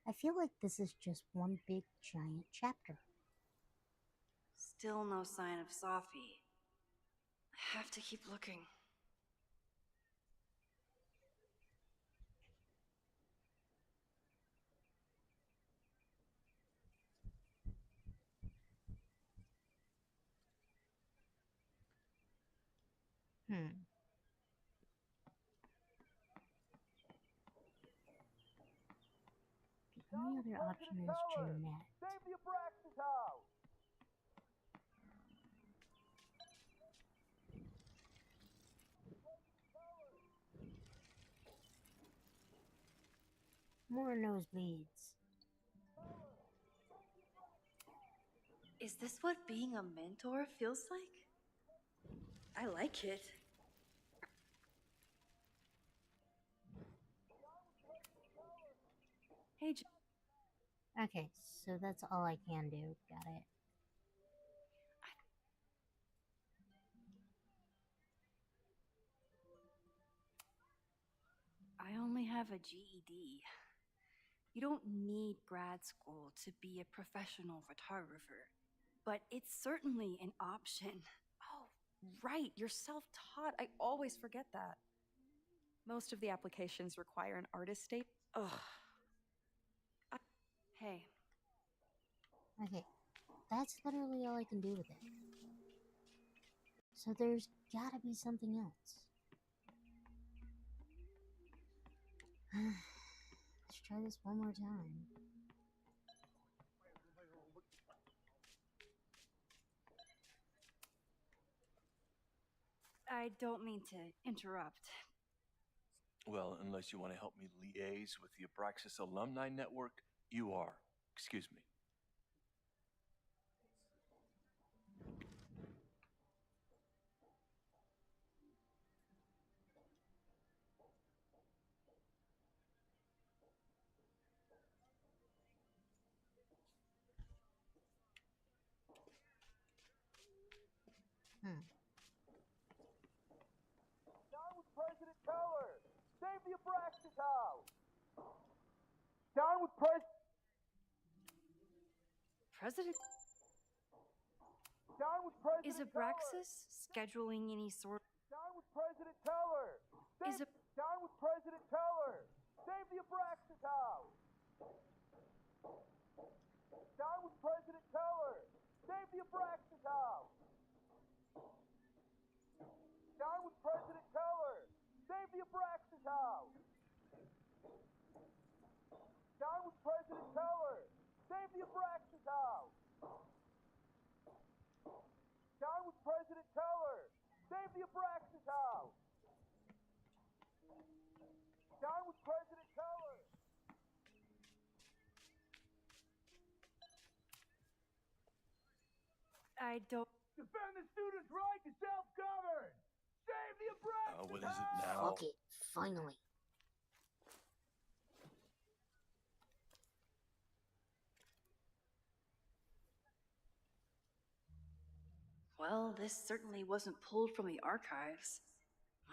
[SPEAKER 1] I feel like this is just one big giant chapter.
[SPEAKER 4] Still no sign of Sophie. I have to keep looking.
[SPEAKER 1] The only other option is Jeanette.
[SPEAKER 7] Save the Abraxas house!
[SPEAKER 1] More nosebleeds.
[SPEAKER 4] Is this what being a mentor feels like? I like it. Hey,
[SPEAKER 1] Okay, so that's all I can do. Got it.
[SPEAKER 4] I only have a GED. You don't need grad school to be a professional photographer, but it's certainly an option.
[SPEAKER 5] Oh, right, you're self-taught. I always forget that. Most of the applications require an artist state.
[SPEAKER 4] Ugh. Hey,
[SPEAKER 1] Okay, that's literally all I can do with it. So there's gotta be something else. Let's try this one more time.
[SPEAKER 4] I don't mean to interrupt.
[SPEAKER 6] Well, unless you want to help me liaise with the Abraxas Alumni Network, you are. Excuse me.
[SPEAKER 7] Down with President Keller! Save the Abraxas house! Down with
[SPEAKER 4] President?
[SPEAKER 7] Down with President
[SPEAKER 4] Is Abraxas scheduling any sort?
[SPEAKER 7] Down with President Keller!
[SPEAKER 4] Is a
[SPEAKER 7] Down with President Keller! Save the Abraxas house! Down with President Keller! Save the Abraxas house! Down with President Keller! Save the Abraxas house! Down with President Keller! Save the Abraxas house! Down with President Keller! Save the Abraxas house! Down with President Keller!
[SPEAKER 4] I don't.
[SPEAKER 7] Defend the students' right to self-govern! Save the Abraxas
[SPEAKER 6] What is it now?
[SPEAKER 1] Fuck it, finally.
[SPEAKER 4] Well, this certainly wasn't pulled from the archives.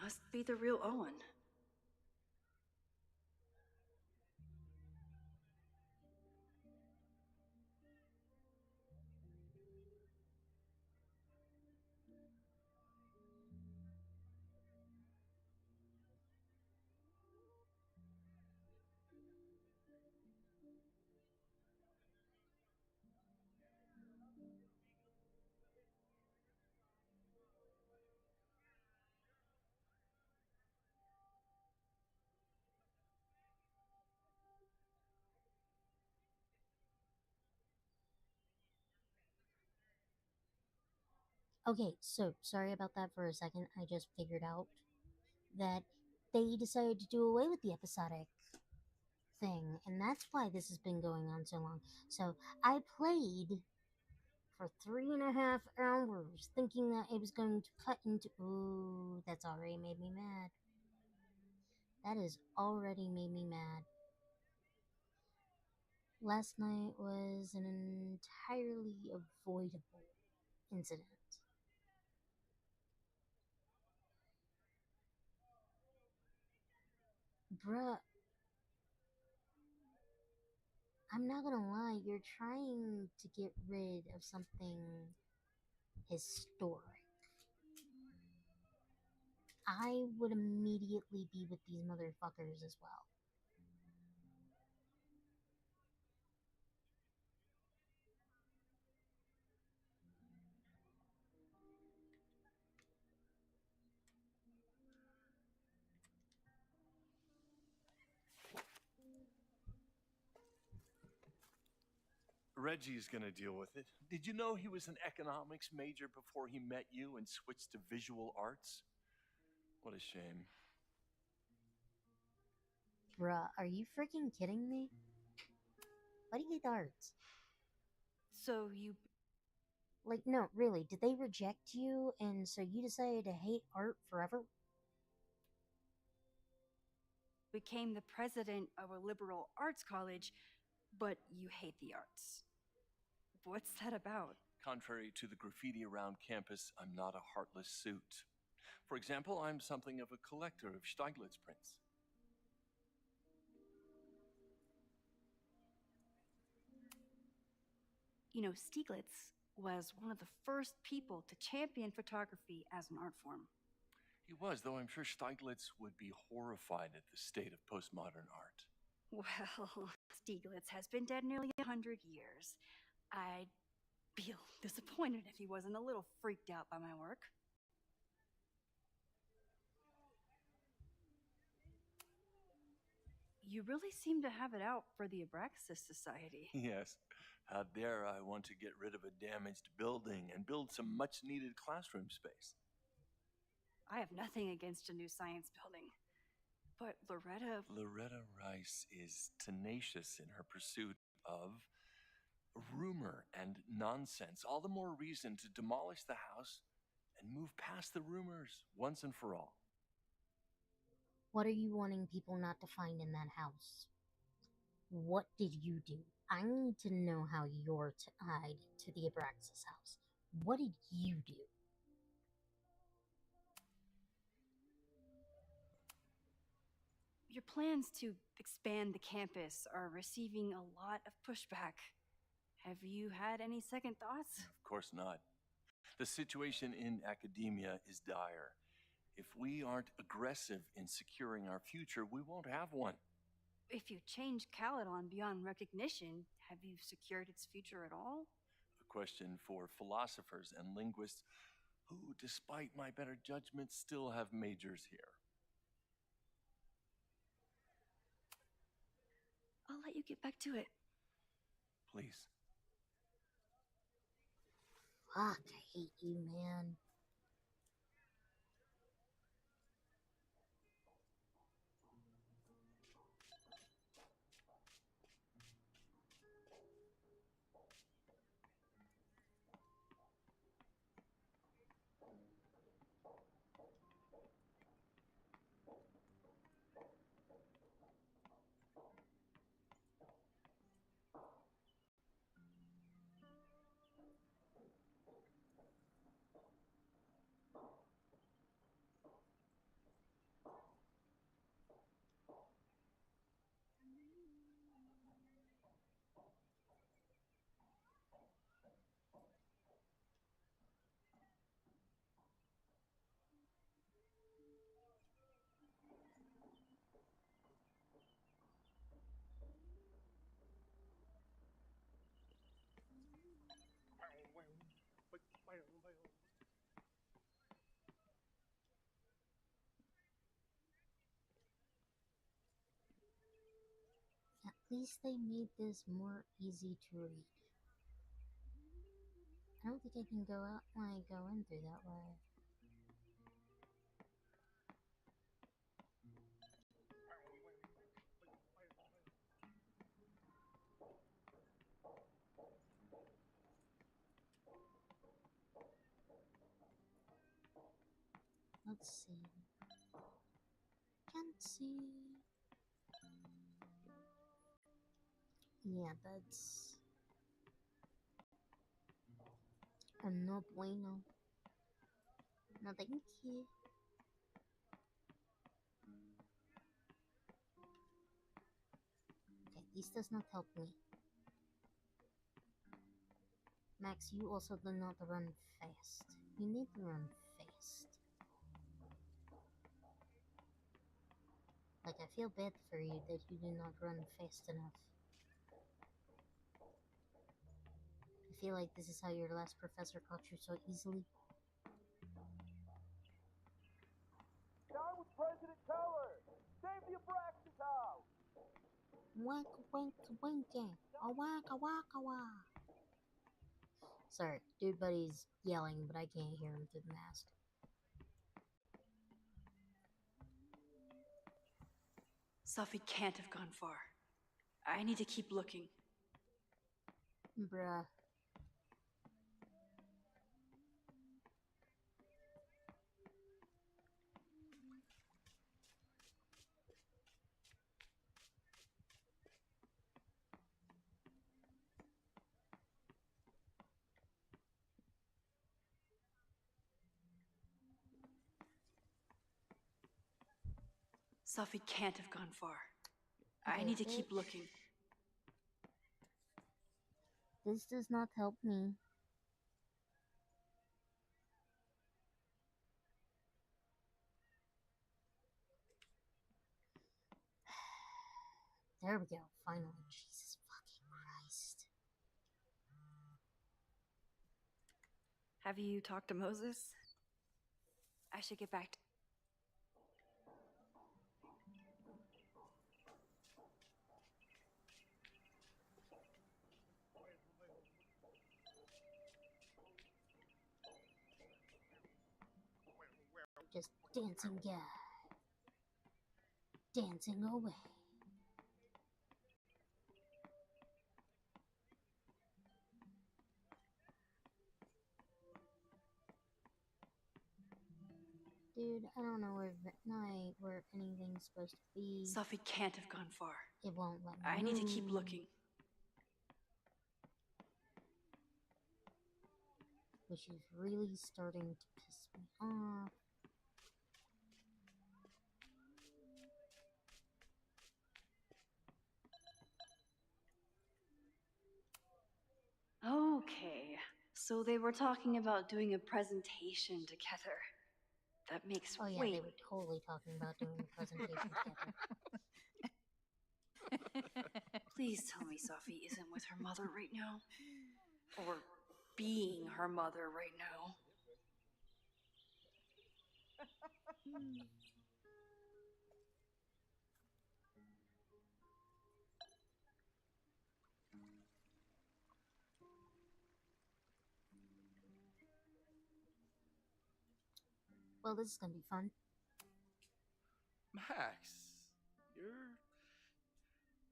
[SPEAKER 4] Must be the real Owen.
[SPEAKER 1] Okay, so sorry about that for a second. I just figured out that they decided to do away with the episodic thing, and that's why this has been going on so long. So I played for 3.5 hours thinking that it was going to cut into. Ooh, that's already made me mad. That has already made me mad. Last night was an entirely avoidable incident. Bruh, I'm not gonna lie, you're trying to get rid of something historic. I would immediately be with these motherfuckers as well.
[SPEAKER 6] Reggie's gonna deal with it. Did you know he was an economics major before he met you and switched to visual arts? What a shame.
[SPEAKER 1] Bruh, are you freaking kidding me? Why do you hate the arts?
[SPEAKER 4] So you
[SPEAKER 1] Like, no, really, did they reject you and so you decided to hate art forever?
[SPEAKER 4] became the president of a liberal arts college, but you hate the arts. What's that about?
[SPEAKER 6] Contrary to the graffiti around campus, I'm not a heartless suit. For example, I'm something of a collector of Stieglitz prints.
[SPEAKER 4] You know, Stieglitz was one of the first people to champion photography as an art form.
[SPEAKER 6] He was, though I'm sure Stieglitz would be horrified at the state of postmodern art.
[SPEAKER 4] Well, Stieglitz has been dead nearly 100 years. I'd feel disappointed if he wasn't a little freaked out by my work. You really seem to have it out for the Abraxas Society.
[SPEAKER 6] Yes. How dare I want to get rid of a damaged building and build some much-needed classroom space?
[SPEAKER 4] I have nothing against a new science building. But
[SPEAKER 6] Loretta Rice is tenacious in her pursuit of rumor and nonsense. All the more reason to demolish the house and move past the rumors once and for all.
[SPEAKER 1] What are you wanting people not to find in that house? What did you do? I need to know how you're tied to the Abraxas house. What did you do?
[SPEAKER 4] your plans to expand the campus are receiving a lot of pushback. Have you had any second thoughts?
[SPEAKER 6] Of course not. The situation in academia is dire. If we aren't aggressive in securing our future, we won't have one.
[SPEAKER 4] If you change Caledon beyond recognition, have you secured its future at all?
[SPEAKER 6] A question for philosophers and linguists who, despite my better judgment, still have majors here.
[SPEAKER 4] I'll let you get back to it.
[SPEAKER 6] Please.
[SPEAKER 1] Fuck, I hate you, man. At least they made this more easy to read. I don't think I can go out when I go in through that way. Let's see. Can't see. Yeah, that's no bueno. No, thank you. Okay, this does not help me. Max, you also do not run fast. You need to run fast. Like, I feel bad for you that you do not run fast enough. I feel like this is how your last professor caught you so easily.
[SPEAKER 7] Down with President Keller! Save the Abraxas house!
[SPEAKER 1] Wank, wank, wanking. A waka waka wa. Sorry, dude buddy's yelling, but I can't hear him through the mask.
[SPEAKER 4] Sophie can't have gone far. I need to keep looking.
[SPEAKER 1] Bruh.
[SPEAKER 4] Sophie can't have gone far. I
[SPEAKER 1] Okay,
[SPEAKER 4] need to keep
[SPEAKER 1] bitch.
[SPEAKER 4] looking.
[SPEAKER 1] This does not help me. There we go, finally. Jesus fucking Christ.
[SPEAKER 4] Have you talked to Moses? I should get back to...
[SPEAKER 1] Just dancing guy. Dancing away. Dude, I don't know where anything's supposed to be.
[SPEAKER 4] Sophie can't have gone far.
[SPEAKER 1] It won't let me
[SPEAKER 4] I need to keep
[SPEAKER 1] move.
[SPEAKER 4] looking.
[SPEAKER 1] Which is really starting to piss me off.
[SPEAKER 4] Okay, so they were talking about doing a presentation together. That makes
[SPEAKER 1] Oh yeah,
[SPEAKER 4] way.
[SPEAKER 1] they were totally talking about doing a presentation together.
[SPEAKER 4] Please tell me Sophie isn't with her mother right now. Or being her mother right now.
[SPEAKER 1] Well, this is gonna be fun.
[SPEAKER 3] Max, you're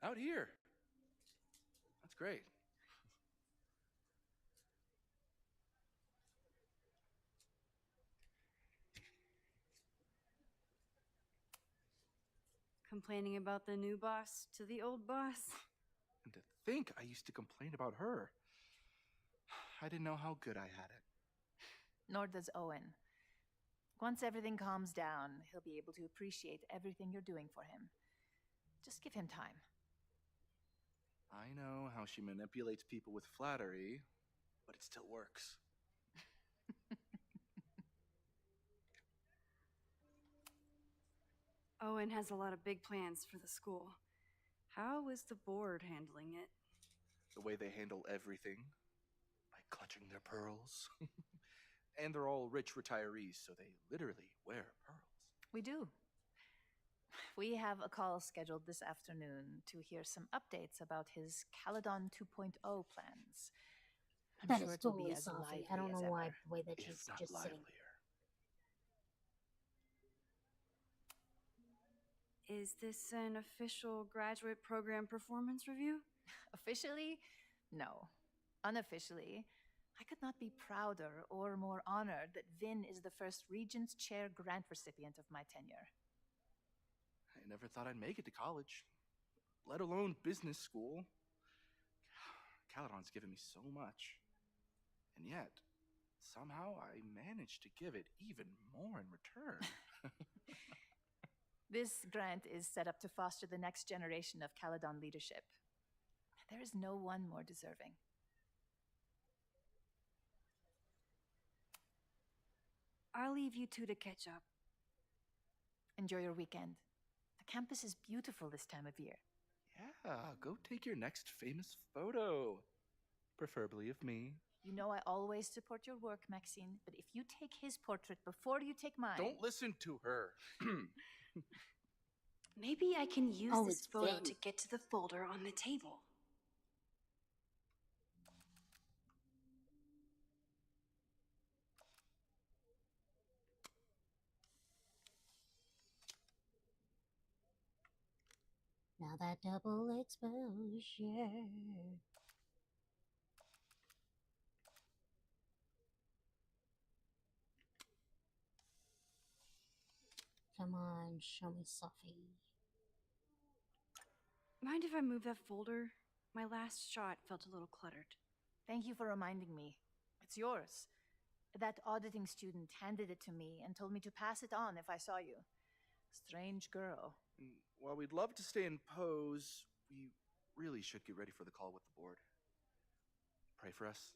[SPEAKER 3] out here. That's great.
[SPEAKER 4] Complaining about the new boss to the old boss?
[SPEAKER 3] And to think I used to complain about her. I didn't know how good I had it.
[SPEAKER 13] Nor does Owen. Once everything calms down, he'll be able to appreciate everything you're doing for him. Just give him time.
[SPEAKER 3] I know how she manipulates people with flattery, but it still works.
[SPEAKER 4] Owen has a lot of big plans for the school. How is the board handling it?
[SPEAKER 3] The way they handle everything, by clutching their pearls. And they're all rich retirees, so they literally wear pearls.
[SPEAKER 13] We do. We have a call scheduled this afternoon to hear some updates about his Caledon 2.0 plans. I'm
[SPEAKER 1] That
[SPEAKER 13] sure
[SPEAKER 1] is
[SPEAKER 13] it will be
[SPEAKER 1] totally
[SPEAKER 13] as
[SPEAKER 1] Sophie.
[SPEAKER 13] lively
[SPEAKER 1] I don't know
[SPEAKER 13] as
[SPEAKER 1] why
[SPEAKER 13] ever.
[SPEAKER 1] the way that
[SPEAKER 3] If
[SPEAKER 1] she's
[SPEAKER 3] not
[SPEAKER 1] just sitting.
[SPEAKER 3] livelier.
[SPEAKER 4] Is this an official graduate program performance review?
[SPEAKER 13] Officially? No. Unofficially, I could not be prouder or more honored that Vin is the first Regent's Chair grant recipient of my tenure.
[SPEAKER 3] I never thought I'd make it to college, let alone business school. Caledon's given me so much. And yet, somehow I managed to give it even more in return.
[SPEAKER 13] This grant is set up to foster the next generation of Caledon leadership. There is no one more deserving.
[SPEAKER 4] I'll leave you two to catch up.
[SPEAKER 13] Enjoy your weekend. The campus is beautiful this time of year.
[SPEAKER 3] Yeah, go take your next famous photo. Preferably of me.
[SPEAKER 13] You know I always support your work, Maxine, but if you take his portrait before you take mine...
[SPEAKER 3] Don't listen to her.
[SPEAKER 4] Maybe I can use
[SPEAKER 1] Oh,
[SPEAKER 4] this
[SPEAKER 1] it's
[SPEAKER 4] photo
[SPEAKER 1] Vin.
[SPEAKER 4] to get to the folder on the table.
[SPEAKER 1] Now that double exposure. Come on, show me Sophie.
[SPEAKER 4] Mind if I move that folder? My last shot felt a little cluttered.
[SPEAKER 13] Thank you for reminding me. It's yours. That auditing student handed it to me and told me to pass it on if I saw you. Strange girl.
[SPEAKER 3] While we'd love to stay in pose, we really should get ready for the call with the board. Pray for us.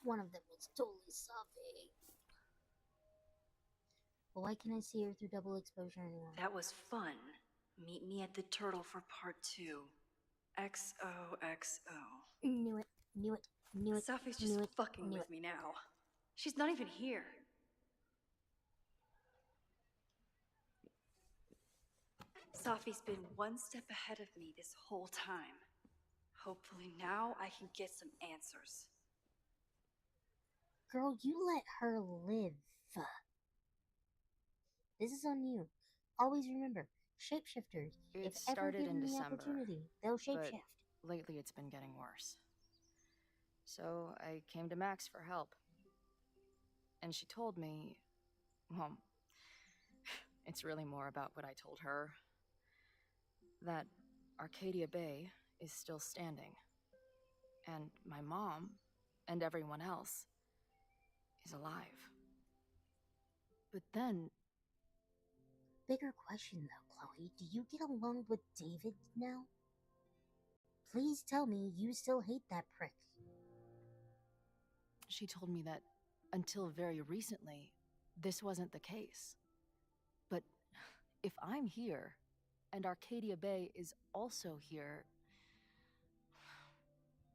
[SPEAKER 1] One of them was totally Sophie. But why can't I see her through double exposure anymore?
[SPEAKER 4] That was fun. Meet me at the turtle for part 2. XOXO.
[SPEAKER 1] Knew it, knew it, knew it.
[SPEAKER 4] Sophie's
[SPEAKER 1] knew
[SPEAKER 4] just
[SPEAKER 1] it,
[SPEAKER 4] fucking
[SPEAKER 1] knew
[SPEAKER 4] with
[SPEAKER 1] it.
[SPEAKER 4] me now. She's not even here. Sophie's been one step ahead of me this whole time. Hopefully now I can get some answers.
[SPEAKER 1] Girl, you let her live. This is on you. Always remember, shapeshifters, if
[SPEAKER 5] It
[SPEAKER 1] ever
[SPEAKER 5] started in
[SPEAKER 1] given the
[SPEAKER 5] December,
[SPEAKER 1] opportunity, they'll
[SPEAKER 5] but
[SPEAKER 1] shapeshift.
[SPEAKER 5] lately it's been getting worse. So I came to Max for help. And she told me, well, it's really more about what I told her, that Arcadia Bay is still standing. And my mom, and everyone else, is alive. But then...
[SPEAKER 1] Bigger question though, Chloe. Do you get along with David now? Please tell me you still hate that prick.
[SPEAKER 5] She told me that until very recently, this wasn't the case. But if I'm here, and Arcadia Bay is also here,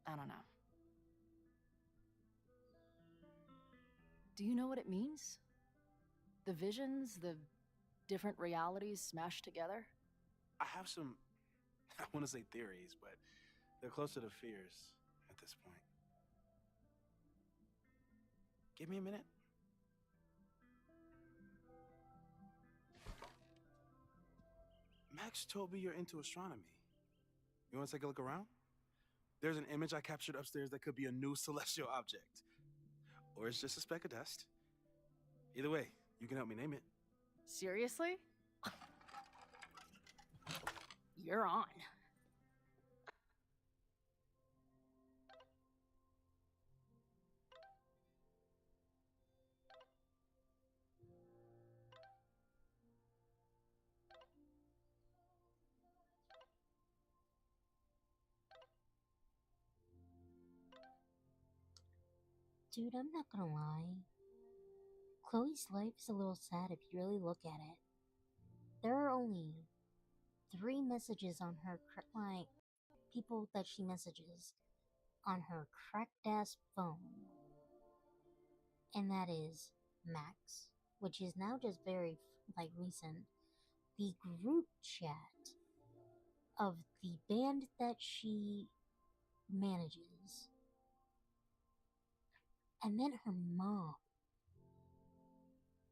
[SPEAKER 5] I don't know. Do you know what it means? The visions, the different realities smashed together?
[SPEAKER 7] I have some, I want to say theories, but they're closer to fears at this point. Give me a minute. Max told me you're into astronomy. You want to take a look around? There's an image I captured upstairs that could be a new celestial object. Or it's just a speck of dust. Either way, you can help me name it.
[SPEAKER 5] Seriously? You're on.
[SPEAKER 1] Dude, I'm not gonna lie. Chloe's life is a little sad if you really look at it. There are only 3 messages on her, like, people that she messages on her cracked ass phone. And that is Max, which is now just very, like, recent. The group chat of the band that she manages. And then her mom.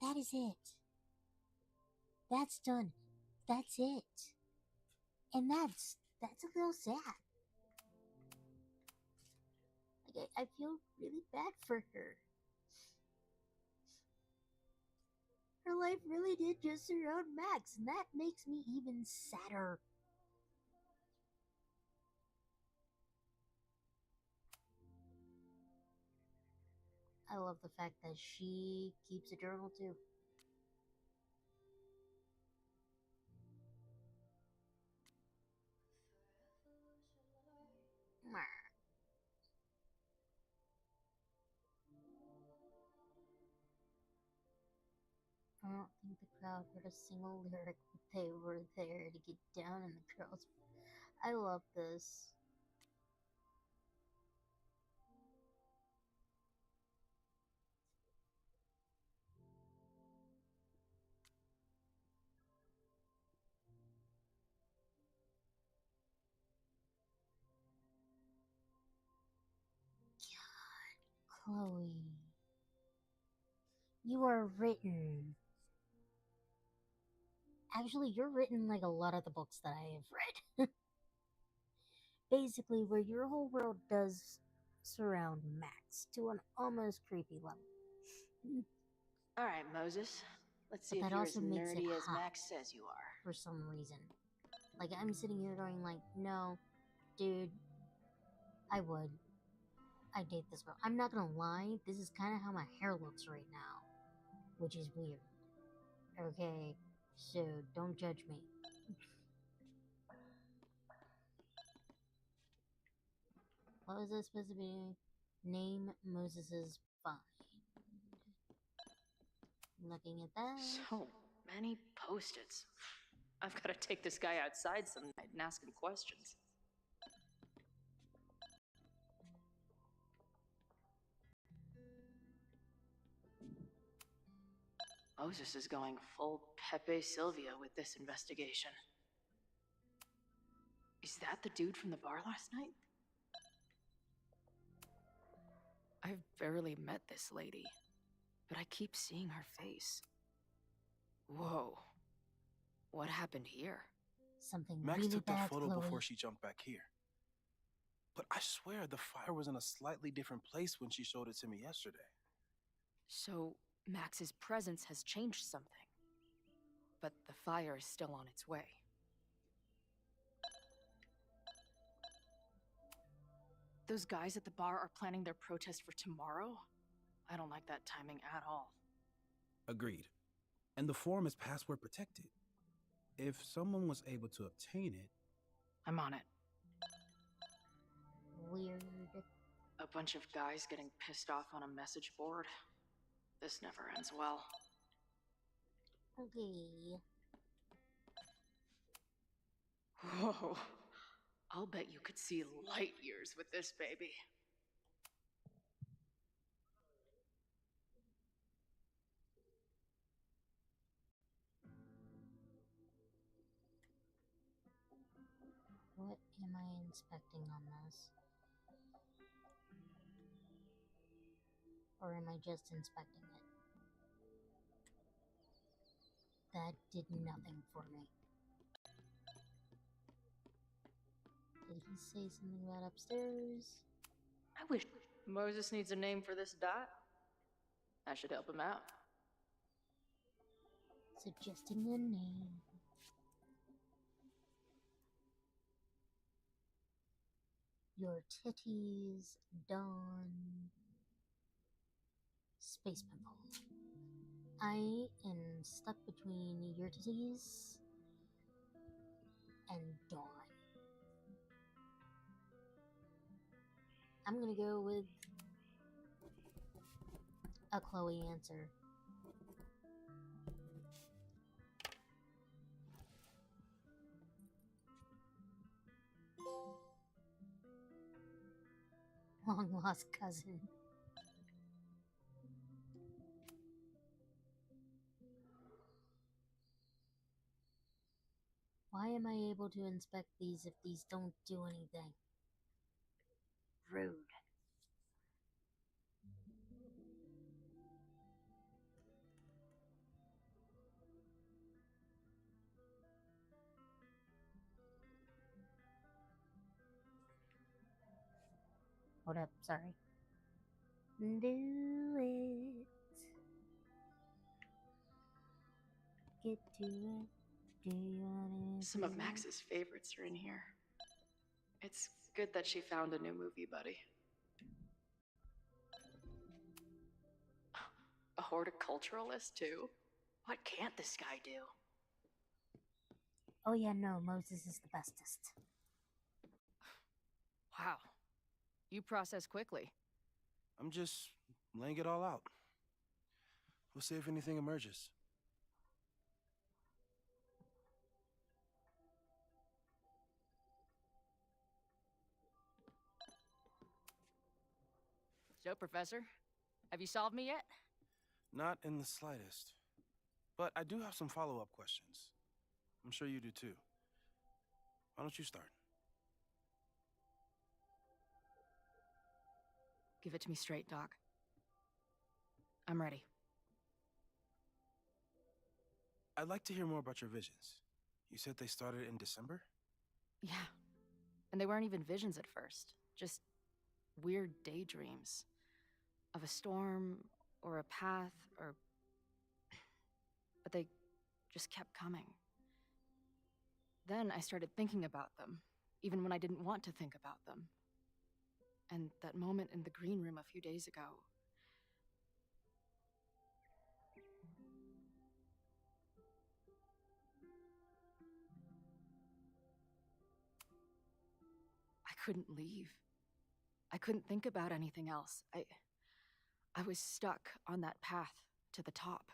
[SPEAKER 1] That is it. That's done. That's it. And that's a little sad. Like, I feel really bad for her. Her life really did just surround Max, and that makes me even sadder. I love the fact that she keeps a journal too. I don't think the crowd heard a single lyric, but they were there to get down in the girls. I love this. God, Chloe. You are written. Actually, you're written like a lot of the books that I have read. Basically, where your whole world does surround Max to an almost creepy level.
[SPEAKER 11] All right, Moses. Let's see
[SPEAKER 1] But
[SPEAKER 11] if
[SPEAKER 1] that
[SPEAKER 11] you're as
[SPEAKER 1] also makes it
[SPEAKER 11] nerdy as
[SPEAKER 1] hot
[SPEAKER 11] Max says you are.
[SPEAKER 1] for some reason. Like, I'm sitting here going like, no, dude, I would. I'd date this girl. I'm not gonna lie, this is kind of how my hair looks right now. Which is weird. Okay, so don't judge me. What was this supposed to be? Name Moses's find. Looking at that.
[SPEAKER 11] So many post-its. I've got to take this guy outside some night and ask him questions. Moses is going full Pepe Sylvia with this investigation. Is that the dude from the bar last night?
[SPEAKER 2] I've barely met this lady, but I keep seeing her face. Whoa. What happened here?
[SPEAKER 1] Something
[SPEAKER 7] Max
[SPEAKER 1] really
[SPEAKER 7] took that
[SPEAKER 1] bad,
[SPEAKER 7] photo
[SPEAKER 1] Chloe.
[SPEAKER 7] before she jumped back here. But I swear the fire was in a slightly different place when she showed it to me yesterday.
[SPEAKER 2] So, Max's presence has changed something. But the fire is still on its way. Those guys at the bar are planning their protest for tomorrow? I don't like that timing at all.
[SPEAKER 7] Agreed. And the form is password protected. If someone was able to obtain it...
[SPEAKER 2] I'm on it.
[SPEAKER 1] Weird.
[SPEAKER 2] A bunch of guys getting pissed off on a message board. This never ends well.
[SPEAKER 1] Okay.
[SPEAKER 2] Whoa. I'll bet you could see light years with this baby.
[SPEAKER 1] What am I inspecting on this? Or am I just inspecting it? That did nothing for me. Did he say something about upstairs?
[SPEAKER 2] I wish Moses needs a name for this dot. I should help him out.
[SPEAKER 1] Suggesting a name. Your titties, Dawn. Space Pimple. I am stuck between your titties and Dawn. I'm gonna go with a Chloe answer. Long lost cousin. Why am I able to inspect these if these don't do anything? Rude. Hold up, sorry. Do it. Get to it. Do you want it?
[SPEAKER 2] Some of Max's favorites are in here. It's good that she found a new movie buddy. A horticulturalist, too? What can't this guy do?
[SPEAKER 1] Oh yeah, no, Moses is the bestest.
[SPEAKER 2] Wow. You process quickly.
[SPEAKER 7] I'm just laying it all out. We'll see if anything emerges.
[SPEAKER 2] So, Professor, have you solved me yet?
[SPEAKER 7] Not in the slightest. But I do have some follow-up questions. I'm sure you do too. Why don't you start?
[SPEAKER 2] Give it to me straight, Doc. I'm ready.
[SPEAKER 7] I'd like to hear more about your visions. You said they started in December?
[SPEAKER 2] Yeah. And they weren't even visions at first. Just weird daydreams. Of a storm, or a path, or... But they just kept coming. Then I started thinking about them, even when I didn't want to think about them. And that moment in the green room a few days ago... I couldn't leave. I couldn't think about anything else. I was stuck on that path to the top.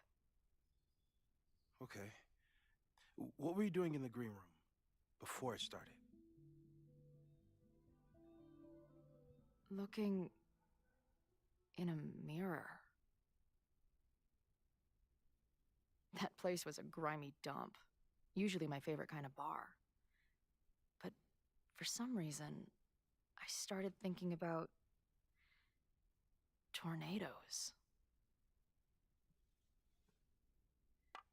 [SPEAKER 7] Okay. What were you doing in the green room before it started?
[SPEAKER 2] Looking in a mirror. That place was a grimy dump. Usually my favorite kind of bar. But for some reason, I started thinking about
[SPEAKER 5] tornadoes.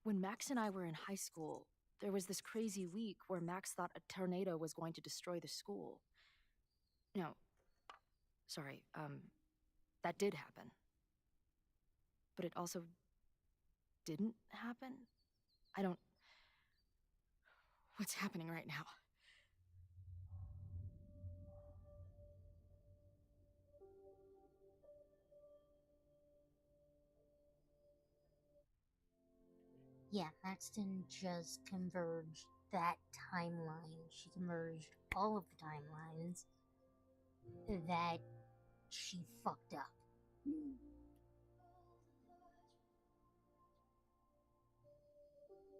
[SPEAKER 5] When Max and I were in high school, there was this crazy week where Max thought a tornado was going to destroy the school. No, sorry, that did happen. But it also didn't happen? I don't... What's happening right now?
[SPEAKER 1] Yeah, Maxton just converged that timeline. She converged all of the timelines that she fucked up.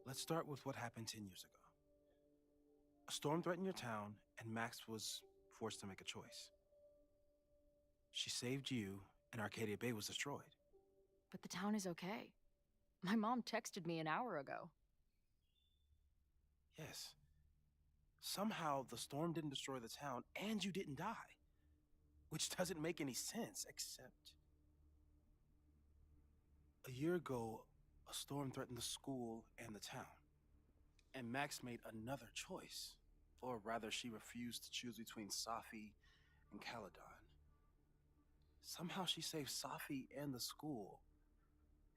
[SPEAKER 7] Let's start with what happened 10 years ago. A storm threatened your town, and Max was forced to make a choice. She saved you, and Arcadia Bay was destroyed.
[SPEAKER 5] But the town is okay. My mom texted me an hour ago.
[SPEAKER 7] Yes. Somehow, the storm didn't destroy the town, and you didn't die. Which doesn't make any sense, except... A year ago, a storm threatened the school and the town. And Max made another choice. Or rather, she refused to choose between Safi and Caledon. Somehow she saved Safi and the school.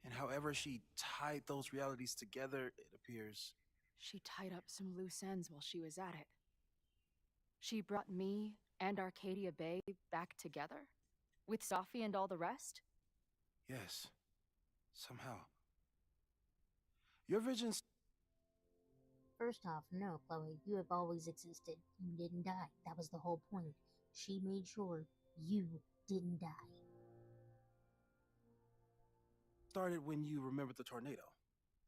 [SPEAKER 7] And however she tied those realities together, it appears...
[SPEAKER 5] She tied up some loose ends while she was at it. She brought me and Arcadia Bay back together? With Safi and all the rest?
[SPEAKER 7] Yes. Somehow. Your visions...
[SPEAKER 1] First off, no, Chloe, you have always existed. You didn't die. That was the whole point. She made sure you didn't die.
[SPEAKER 7] started when you remembered the tornado.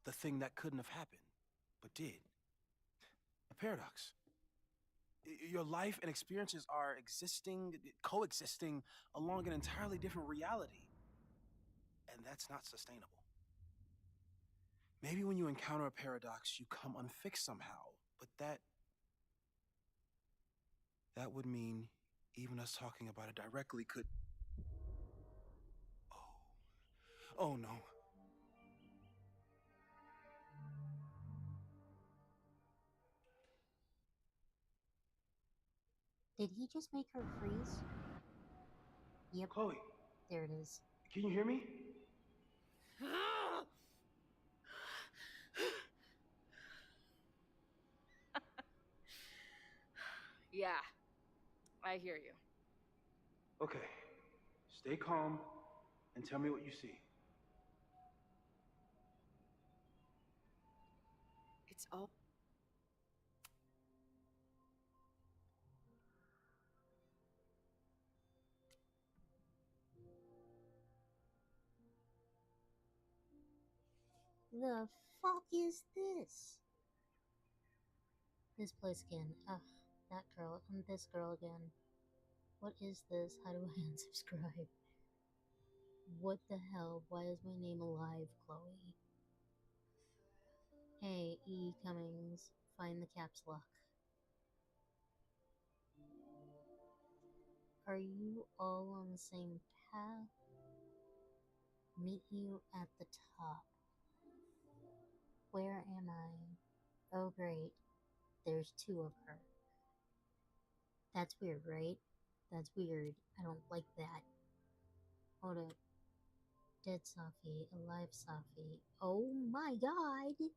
[SPEAKER 7] The thing that couldn't have happened, but did. A paradox. Your life and experiences are coexisting along an entirely different reality. And that's not sustainable. Maybe when you encounter a paradox, you come unfixed somehow, but that would mean even us talking about it directly could... Oh no.
[SPEAKER 1] Did he just make her freeze? Yep.
[SPEAKER 7] Chloe.
[SPEAKER 1] There it is.
[SPEAKER 7] Can you hear me?
[SPEAKER 5] Yeah, I hear you.
[SPEAKER 7] Okay. Stay calm and tell me what you see.
[SPEAKER 5] It's all...
[SPEAKER 1] The fuck is this? This place again. Ugh, that girl. And this girl again. What is this? How do I unsubscribe? What the hell? Why is my name alive, Chloe? Hey, E. Cummings. Find the caps lock. Are you all on the same path? Meet you at the top. Where am I? Oh, great. There's two of her. That's weird, right? That's weird. I don't like that. Hold up. Dead Safi, alive Safi. Oh my god!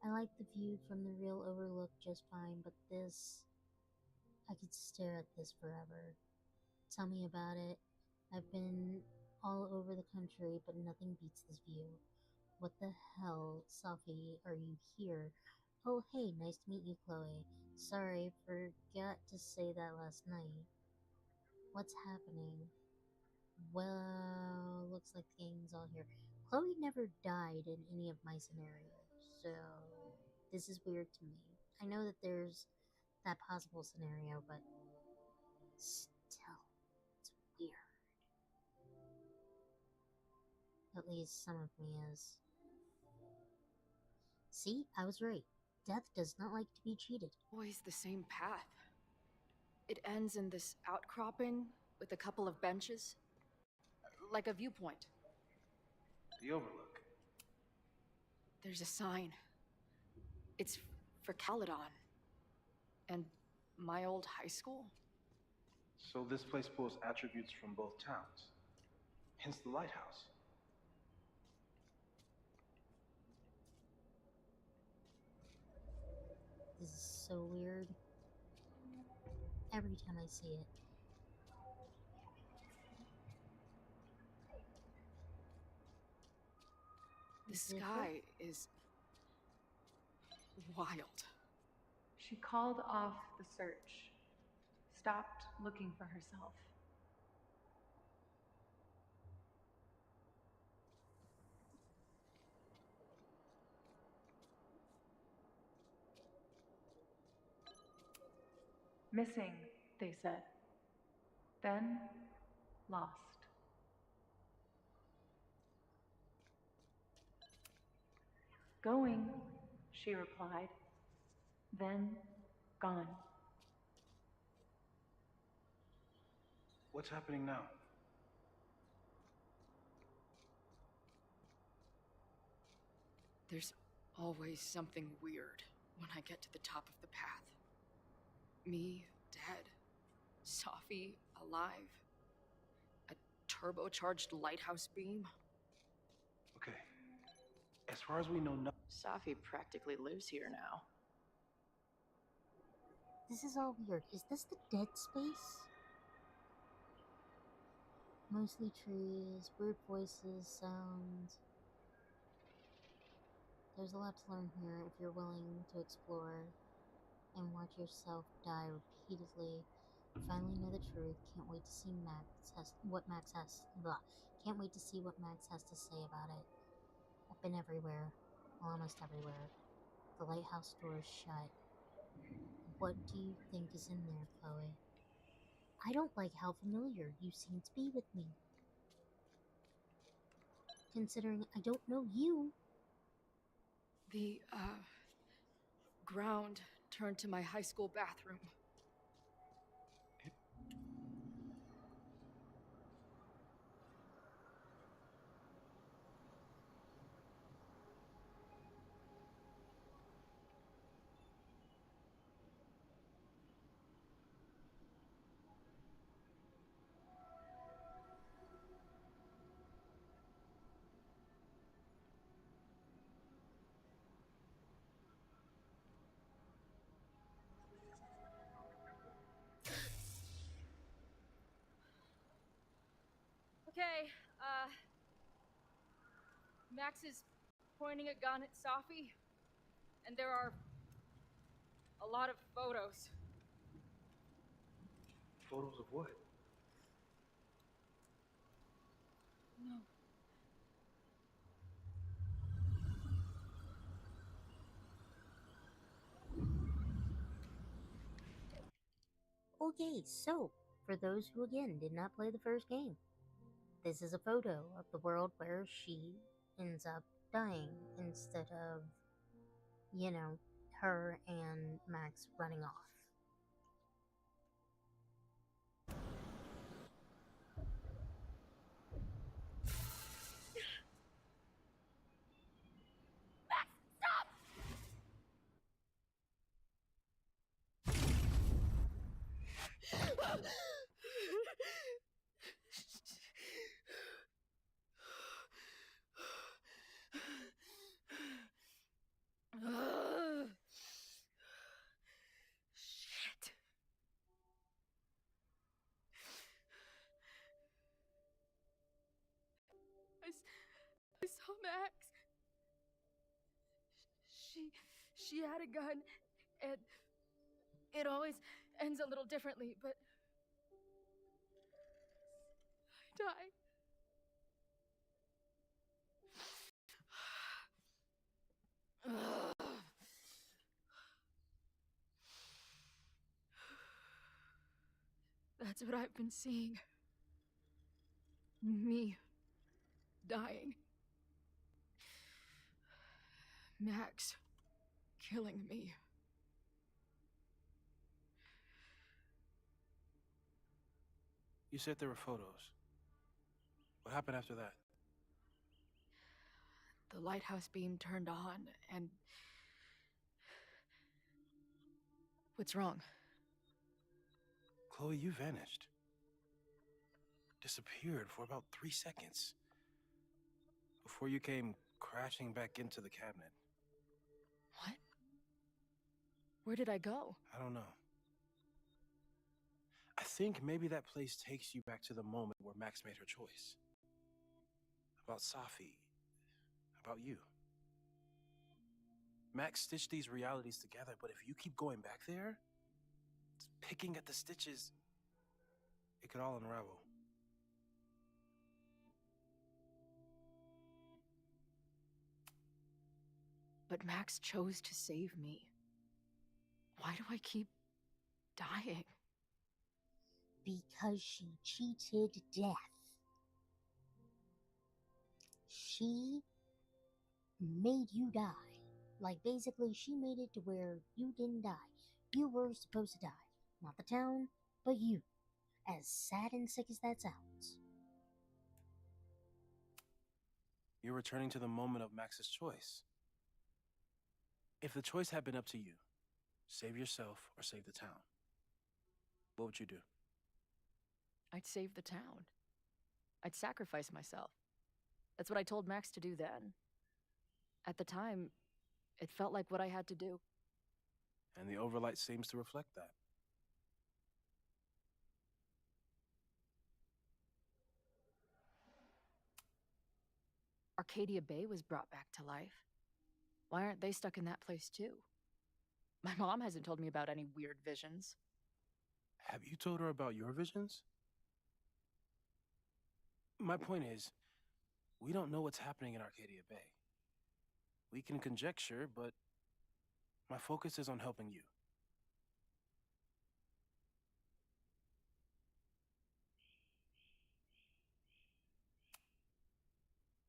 [SPEAKER 1] I like the view from the real overlook just fine, but this... I could stare at this forever. Tell me about it. I've been all over the country, but nothing beats this view. What the hell, Safi, are you here? Oh, hey, nice to meet you, Chloe. Sorry, forgot to say that last night. What's happening? Well, looks like the gang's all here. Chloe never died in any of my scenarios, so this is weird to me. I know that there's that possible scenario, but still, it's weird. At least some of me is. See, I was right. Death does not like to be cheated.
[SPEAKER 5] Always the same path. It ends in this outcropping with a couple of benches.
[SPEAKER 2] like a viewpoint.
[SPEAKER 7] The overlook.
[SPEAKER 2] There's a sign. It's for Caledon. And my old high school?
[SPEAKER 7] So this place pulls attributes from both towns. Hence the lighthouse.
[SPEAKER 1] This is so weird. Every time I see it.
[SPEAKER 2] The
[SPEAKER 1] Is it
[SPEAKER 2] sky is wild.
[SPEAKER 12] She called off the search, stopped looking for herself. Missing, they said. Then, lost. Going, she replied. Then, gone.
[SPEAKER 7] What's happening now?
[SPEAKER 2] There's always something weird when I get to the top of the path. Me, dead. Safi, alive. A turbocharged lighthouse beam.
[SPEAKER 7] Okay. As far as we know, no.
[SPEAKER 2] Safi practically lives here now.
[SPEAKER 1] This is all weird. Is this the dead space? Mostly trees, weird voices, sounds. There's a lot to learn here if you're willing to explore and watch yourself die repeatedly. Finally know the truth. Can't wait to see what Max has. Blah. Can't wait to see what Max has to say about it. I've been everywhere, almost everywhere. The lighthouse door is shut. What do you think is in there, Chloe? I don't like how familiar you seem to be with me. Considering I don't know you.
[SPEAKER 2] The, ground turned to my high school bathroom. Okay, Max is pointing a gun at Safi, and there are a lot of photos.
[SPEAKER 7] Photos of what?
[SPEAKER 2] No.
[SPEAKER 1] Okay, so, for those who again did not play the first game, this is a photo of the world where she ends up dying instead of, you know, her and Max running off.
[SPEAKER 2] Shit. I saw Max. She had a gun, and it always ends a little differently, but I died. That's what I've been seeing. Me dying. Max killing me.
[SPEAKER 7] You said there were photos. What happened after that?
[SPEAKER 5] The lighthouse beam turned on, and... What's wrong?
[SPEAKER 7] Chloe, you vanished. Disappeared for about 3 seconds. Before you came crashing back into the cabinet.
[SPEAKER 5] What? Where did I go?
[SPEAKER 7] I don't know. I think maybe that place takes you back to the moment where Max made her choice. About Safi. About you. Max stitched these realities together, but if you keep going back there, picking at the stitches, it could all unravel.
[SPEAKER 5] But Max chose to save me. Why do I keep dying?
[SPEAKER 1] Because she cheated death. She made you die. Like, basically, she made it to where you didn't die. You were supposed to die. Not the town, but you. As sad and sick as that sounds.
[SPEAKER 7] You're returning to the moment of Max's choice. If the choice had been up to you, save yourself or save the town, what would you do?
[SPEAKER 5] I'd save the town. I'd sacrifice myself. That's what I told Max to do then. At the time, it felt like what I had to do.
[SPEAKER 7] And the overlight seems to reflect that.
[SPEAKER 5] Arcadia Bay was brought back to life. Why aren't they stuck in that place too? My mom hasn't told me about any weird visions.
[SPEAKER 7] Have you told her about your visions? My point is, we don't know what's happening in Arcadia Bay. We can conjecture, but my focus is on helping you.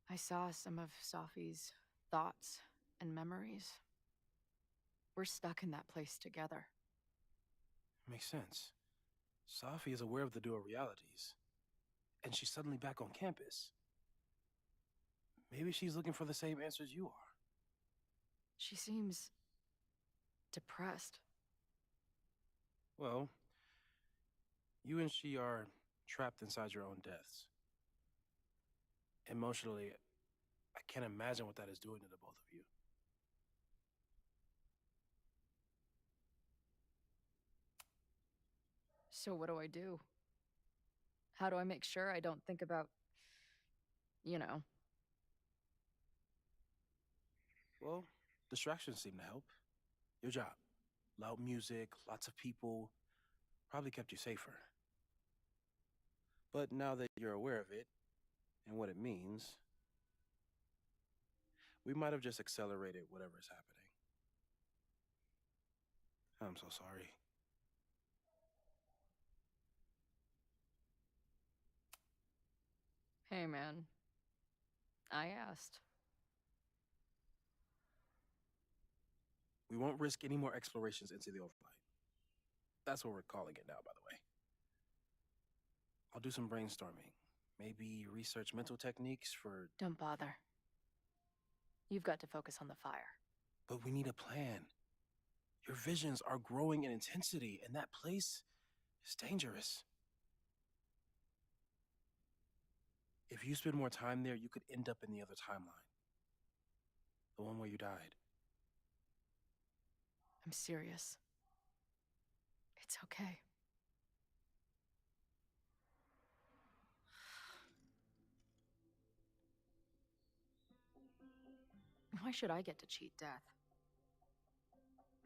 [SPEAKER 5] I saw some of Safi's thoughts and memories. We're stuck in that place together.
[SPEAKER 7] Makes sense. Safi is aware of the dual realities, and she's suddenly back on campus. Maybe she's looking for the same answers you are.
[SPEAKER 5] She seems depressed.
[SPEAKER 7] Well, you and she are trapped inside your own deaths. Emotionally, I can't imagine what that is doing to the both of you.
[SPEAKER 5] So what do I do? How do I make sure I don't think about, you know?
[SPEAKER 7] Well, distractions seem to help. Your job. Loud music, lots of people, probably kept you safer. But now that you're aware of it, and what it means, we might have just accelerated whatever's happening. I'm so sorry.
[SPEAKER 5] Hey, man. I asked.
[SPEAKER 7] We won't risk any more explorations into the overlight. That's what we're calling it now, by the way. I'll do some brainstorming. Maybe research mental techniques for...
[SPEAKER 5] Don't bother. You've got to focus on the fire.
[SPEAKER 7] But we need a plan. Your visions are growing in intensity, and that place is dangerous. If you spend more time there, you could end up in the other timeline. The one where you died.
[SPEAKER 5] I'm serious. It's okay. Why should I get to cheat death?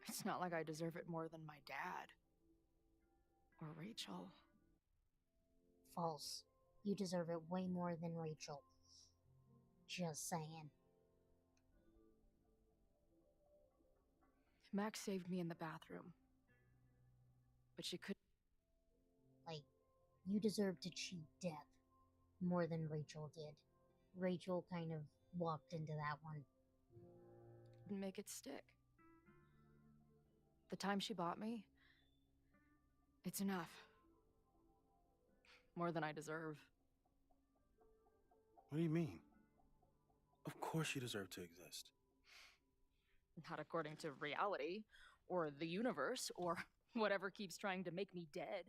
[SPEAKER 5] It's not like I deserve it more than my dad. Or Rachel.
[SPEAKER 1] False. You deserve it way more than Rachel. Just saying.
[SPEAKER 5] Max saved me in the bathroom. But she couldn't.
[SPEAKER 1] Like, you deserve to cheat death more than Rachel did. Rachel kind of walked into that one.
[SPEAKER 5] Make it stick. The time she bought me, it's enough. More than I deserve.
[SPEAKER 7] What do you mean? Of course you deserve to exist.
[SPEAKER 14] Not according to reality, or the universe, or whatever keeps trying to make me dead.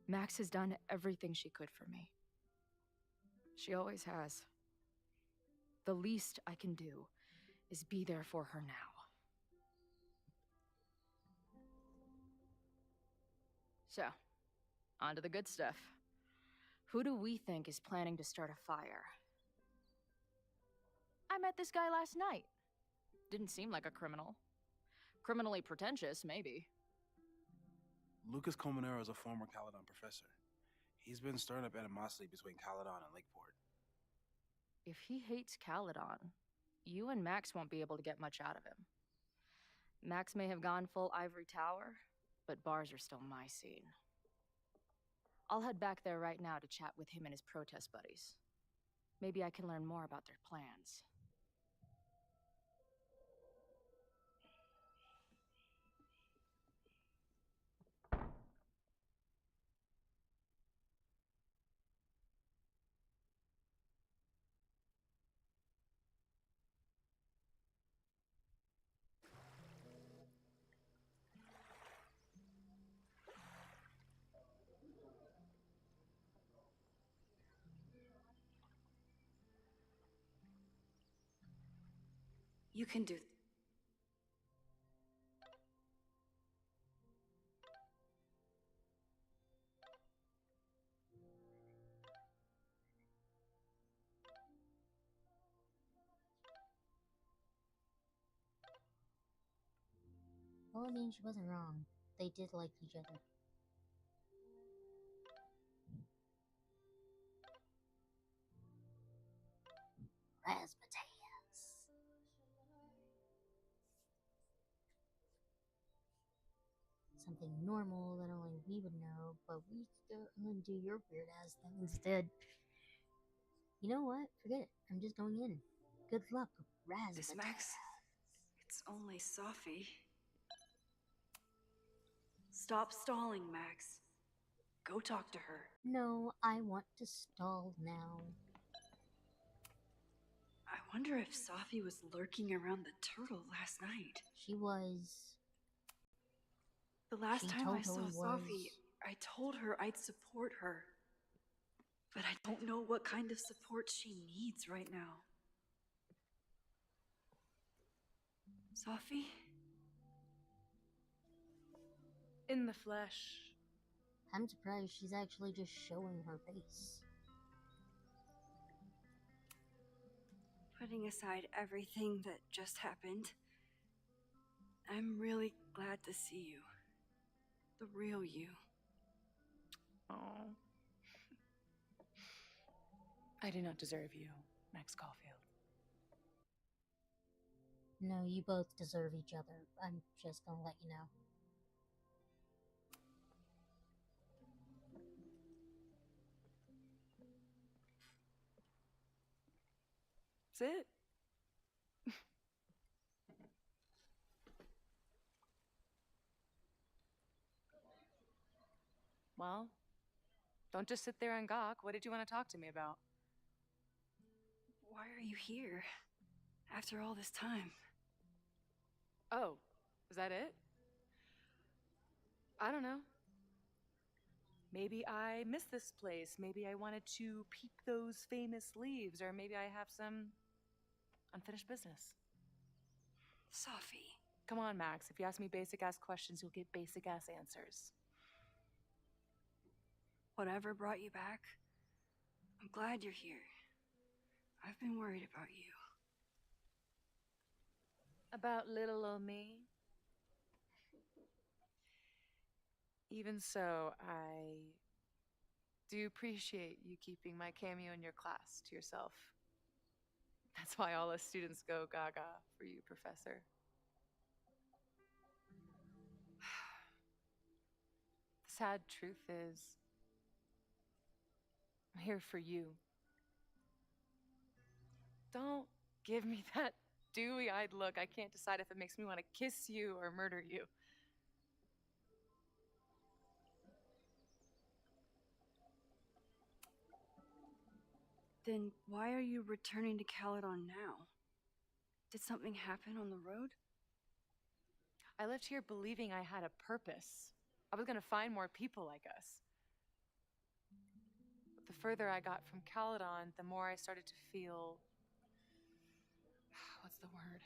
[SPEAKER 14] Max has done everything she could for me. She always has. The least I can do is be there for her now. So, on to the good stuff. Who do we think is planning to start a fire? I met this guy last night. Didn't seem like a criminal. Criminally pretentious, maybe.
[SPEAKER 7] Lucas Colmenero is a former Caledon professor. He's been stirring up animosity between Caledon and Lakeport.
[SPEAKER 14] If he hates Caledon, you and Max won't be able to get much out of him. Max may have gone full Ivory Tower, but bars are still my scene. I'll head back there right now to chat with him and his protest buddies. Maybe I can learn more about their plans.
[SPEAKER 4] You can do.
[SPEAKER 1] Well, I mean, she wasn't wrong. They did like each other. Razzmatazz. Something normal that only we would know, but we could go and do your weird ass thing instead. You know what? Forget it. I'm just going in. Good luck, Razzmatazz.
[SPEAKER 4] This Max? It's only Sophie. Stop stalling, Max. Go talk to her.
[SPEAKER 1] No, I want to stall now.
[SPEAKER 4] I wonder if Sophie was lurking around the turtle last night.
[SPEAKER 1] She was.
[SPEAKER 4] The last
[SPEAKER 1] She
[SPEAKER 4] time I saw
[SPEAKER 1] totally
[SPEAKER 4] Sophie,
[SPEAKER 1] was.
[SPEAKER 4] I told her I'd support her. But I don't know what kind of support she needs right now. Sophie?
[SPEAKER 9] In the flesh.
[SPEAKER 1] I'm surprised she's actually just showing her face.
[SPEAKER 4] Putting aside everything that just happened, I'm really glad to see you. The real you.
[SPEAKER 9] Oh. I do not deserve you, Max Caulfield.
[SPEAKER 1] No, you both deserve each other. I'm just gonna let you know.
[SPEAKER 9] That's it. Well, don't just sit there and gawk. What did you want to talk to me about?
[SPEAKER 4] Why are you here? After all this time?
[SPEAKER 9] Oh, is that it? I don't know. Maybe I miss this place. Maybe I wanted to peek those famous leaves, or maybe I have some unfinished business.
[SPEAKER 4] Sophie.
[SPEAKER 9] Come on, Max. If you ask me basic-ass questions, you'll get basic-ass answers.
[SPEAKER 4] Whatever brought you back, I'm glad you're here. I've been worried about you.
[SPEAKER 9] About little old me? Even so, I do appreciate you keeping my cameo in your class to yourself. That's why all us students go gaga for you, Professor. The sad truth is, I'm here for you. Don't give me that dewy-eyed look. I can't decide if it makes me want to kiss you or murder you.
[SPEAKER 4] Then why are you returning to Caledon now? Did something happen on the road?
[SPEAKER 9] I left here believing I had a purpose. I was gonna find more people like us. But the further I got from Caledon, the more I started to feel... what's the word?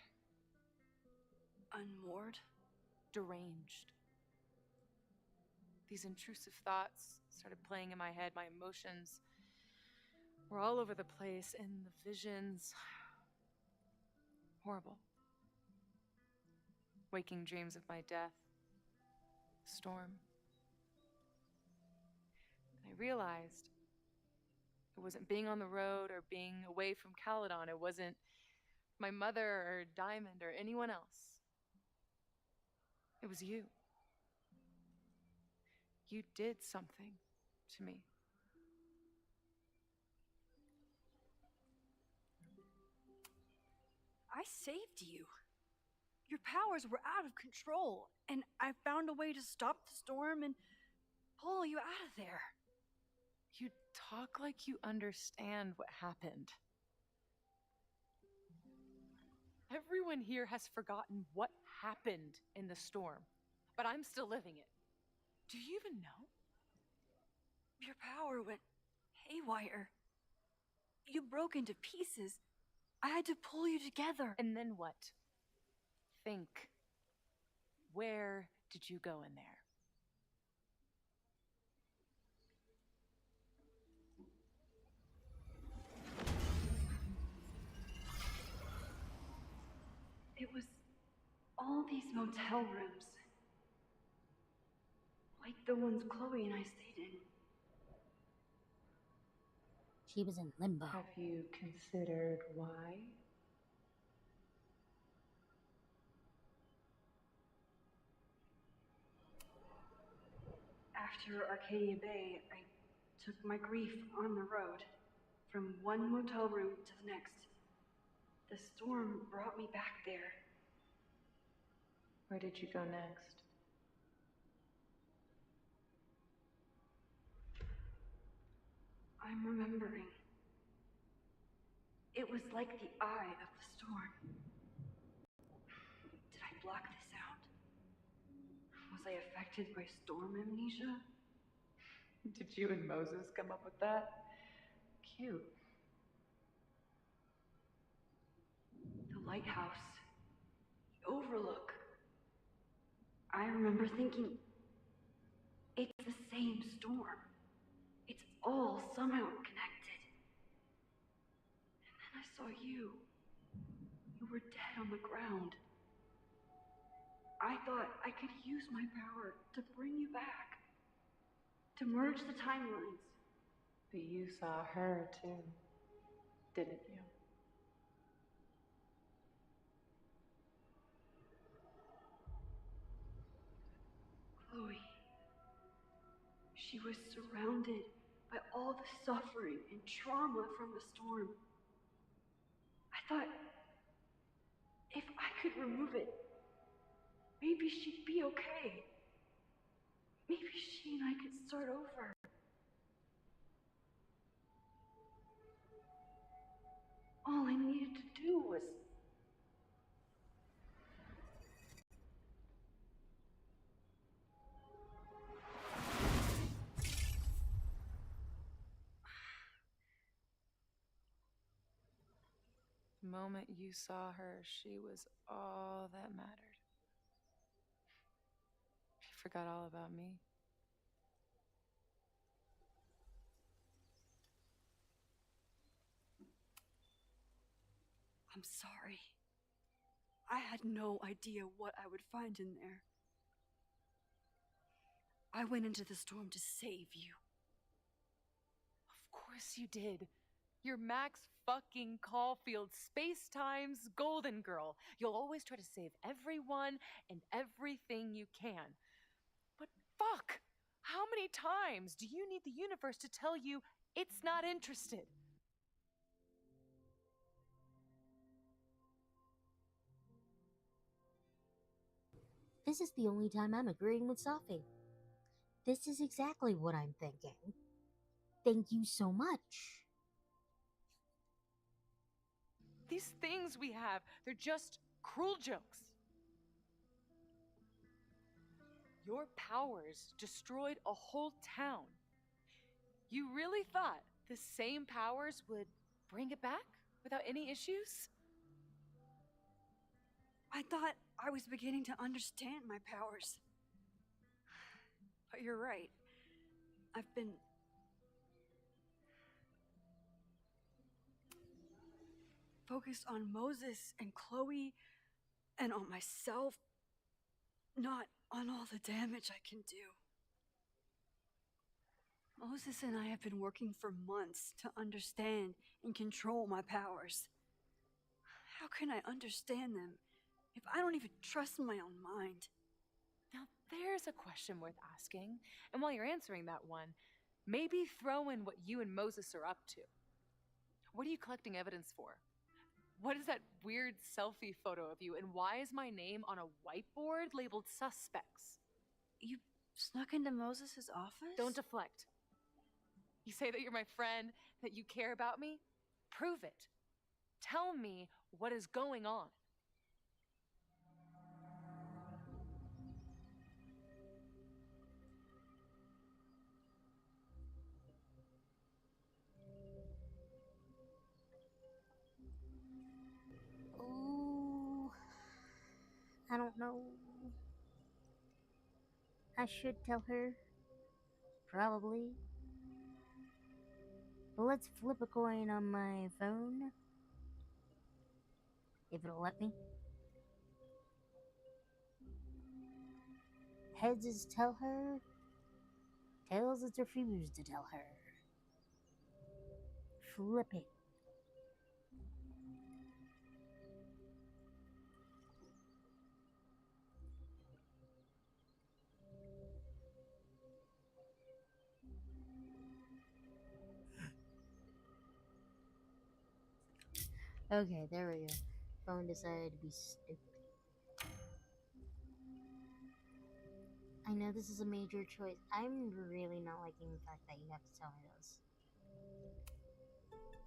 [SPEAKER 4] Unmoored?
[SPEAKER 9] Deranged. These intrusive thoughts started playing in my head. My emotions were all over the place, and the visions... horrible. Waking dreams of my death. Storm. And I realized it wasn't being on the road or being away from Caledon. It wasn't my mother or Diamond or anyone else. It was you. You did something to me.
[SPEAKER 4] I saved you. Your powers were out of control, and I found a way to stop the storm and pull you out of there.
[SPEAKER 9] You talk like you understand what happened. Everyone here has forgotten what happened in the storm, but I'm still living it. Do you even know?
[SPEAKER 4] Your power went haywire. You broke into pieces. I had to pull you together.
[SPEAKER 9] And then what? Think. Where did you go in there?
[SPEAKER 4] It was all these motel rooms. Like the ones Chloe and I stayed in.
[SPEAKER 1] She was in limbo.
[SPEAKER 9] Have you considered why?
[SPEAKER 4] After Arcadia Bay, I took my grief on the road, from one motel room to the next. The storm brought me back there.
[SPEAKER 9] Where did you go next?
[SPEAKER 4] I'm remembering. It was like the eye of the storm. Did I block this out? Was I affected by storm amnesia?
[SPEAKER 9] Did you and Moses come up with that? Cute.
[SPEAKER 4] The lighthouse. The overlook. I remember thinking, it's the same storm. It's all somehow connected. And then I saw you. You were dead on the ground. I thought I could use my power to bring you back. To merge the timelines.
[SPEAKER 9] But you saw her too, didn't you?
[SPEAKER 4] Chloe. She was surrounded by all the suffering and trauma from the storm. I thought, if I could remove it, maybe she'd be okay. Maybe she and I could start over. All I needed to do was...
[SPEAKER 9] The moment you saw her, she was all that mattered. You forgot all about me.
[SPEAKER 4] I'm sorry. I had no idea what I would find in there. I went into the storm to save you.
[SPEAKER 9] Of course you did. You're Max fucking Caulfield, Space-Time's golden girl. You'll always try to save everyone and everything you can. But fuck! How many times do you need the universe to tell you it's not interested?
[SPEAKER 1] This is the only time I'm agreeing with Safi. This is exactly what I'm thinking. Thank you so much.
[SPEAKER 9] These things we have, they're just cruel jokes. Your powers destroyed a whole town. You really thought the same powers would bring it back without any issues?
[SPEAKER 4] I thought I was beginning to understand my powers. But you're right. I've been focused on Moses and Chloe and on myself, not on all the damage I can do. Moses and I have been working for months to understand and control my powers. How can I understand them if I don't even trust my own mind?
[SPEAKER 9] Now, there's a question worth asking. And while you're answering that one, maybe throw in what you and Moses are up to. What are you collecting evidence for? What is that weird selfie photo of you? And why is my name on a whiteboard labeled suspects?
[SPEAKER 4] You snuck into Moses' office?
[SPEAKER 9] Don't deflect. You say that you're my friend, that you care about me? Prove it. Tell me what is going on.
[SPEAKER 1] Oh, I don't know. I should tell her. Probably. But let's flip a coin on my phone. If it'll let me. Heads is tell her. Tails is refuse to tell her. Flip it. Okay, there we go. Phone decided to be stupid. I know this is a major choice. I'm really not liking the fact that you have to tell me this.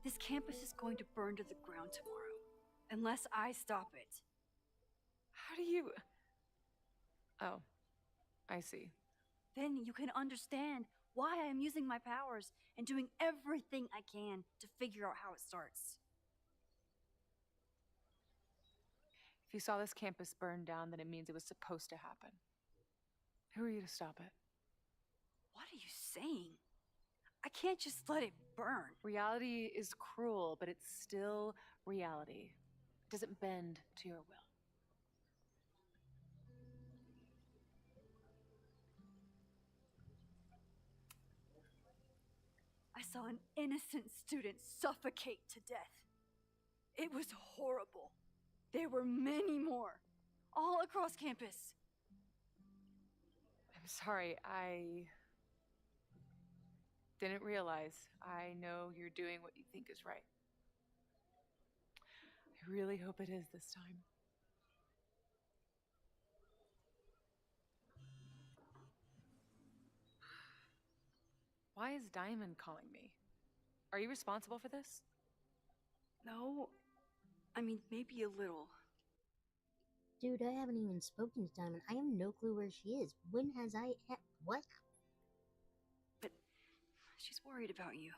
[SPEAKER 4] This campus is going to burn to the ground tomorrow, unless I stop it.
[SPEAKER 9] How do you... Oh, I see.
[SPEAKER 4] Then you can understand why I am using my powers and doing everything I can to figure out how it starts.
[SPEAKER 9] If you saw this campus burn down, then it means it was supposed to happen. Who are you to stop it?
[SPEAKER 4] What are you saying? I can't just let it burn.
[SPEAKER 9] Reality is cruel, but it's still reality. It doesn't bend to your will.
[SPEAKER 4] I saw an innocent student suffocate to death. It was horrible. There were many more, all across campus.
[SPEAKER 9] I'm sorry, I didn't realize. I know you're doing what you think is right. I really hope it is this time. Why is Diamond calling me? Are you responsible for this?
[SPEAKER 4] No, I mean, maybe a little.
[SPEAKER 1] Dude, I haven't even spoken to Diamond. I have no clue where she is. When has I... What?
[SPEAKER 4] But she's worried about you.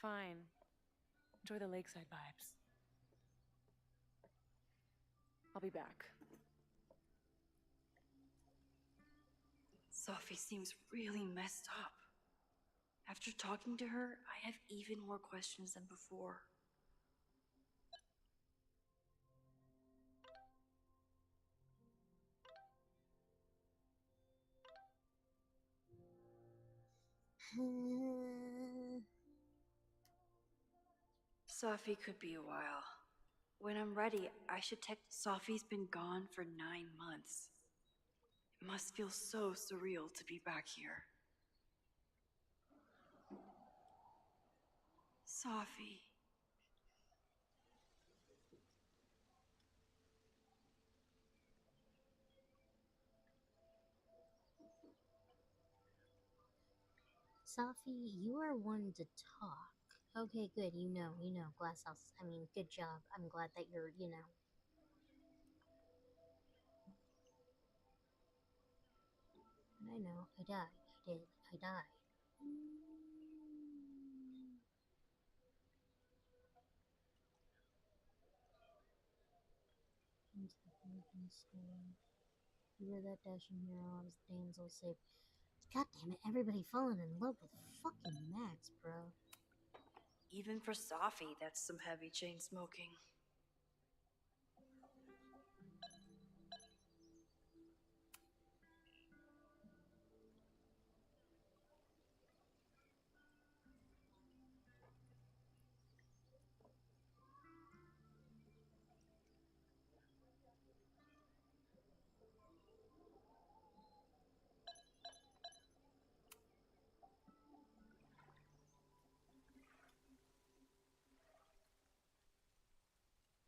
[SPEAKER 9] Fine. Enjoy the lakeside vibes. I'll be back.
[SPEAKER 4] Sophie seems really messed up. After talking to her, I have even more questions than before. Sophie could be a while. When I'm ready, I should text. Sophie's been gone for 9 months. It must feel so surreal to be back here. Sophie.
[SPEAKER 1] Sophie, you are one to talk. Okay, good. You know, Glass House. I mean, good job. I'm glad that you're, And I know, I died. I did. I died. Into the broken stone. You were that dashing hero. I was the damsel saved. God damn it! Everybody falling in love with fucking Max, bro.
[SPEAKER 4] Even for Safi, that's some heavy chain smoking.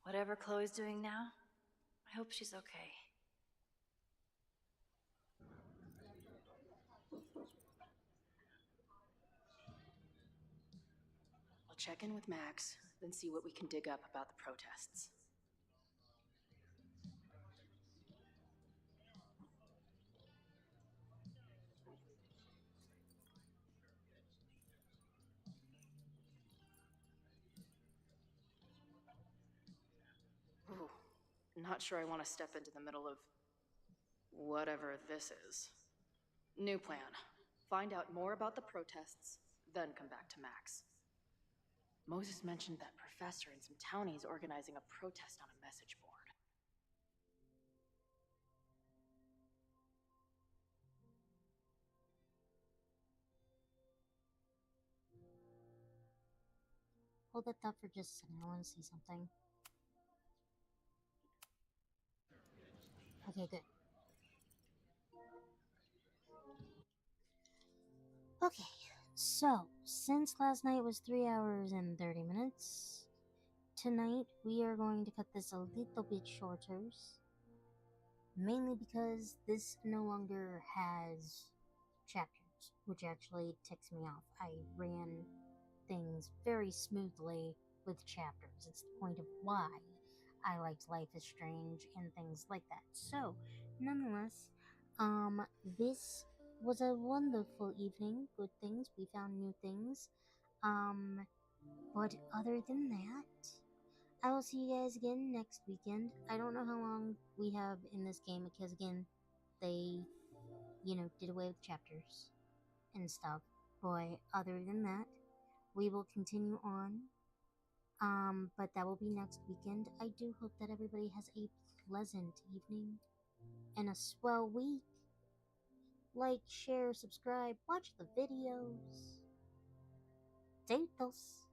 [SPEAKER 4] Whatever Chloe's doing now, I hope she's okay.
[SPEAKER 11] I'll check in with Max, then see what we can dig up about the protests. Ooh, not sure I want to step into the middle of whatever this is. New plan. Find out more about the protests, then come back to Max. Moses mentioned that professor and some townies organizing a protest on a message board.
[SPEAKER 1] Hold that thought for just a second. I want to see something. Okay, good. Okay, so since last night was 3 hours and 30 minutes, tonight we are going to cut this a little bit shorter. Mainly because this no longer has chapters, which actually ticks me off. I ran things very smoothly with chapters. It's the point of why I liked Life is Strange and things like that. So, nonetheless, this was a wonderful evening. Good things. We found new things. But other than that, I will see you guys again next weekend. I don't know how long we have in this game because, again, they, did away with chapters and stuff. But other than that, we will continue on. But that will be next weekend. I do hope that everybody has a pleasant evening and a swell week. Like, share, subscribe, watch the videos. Datos.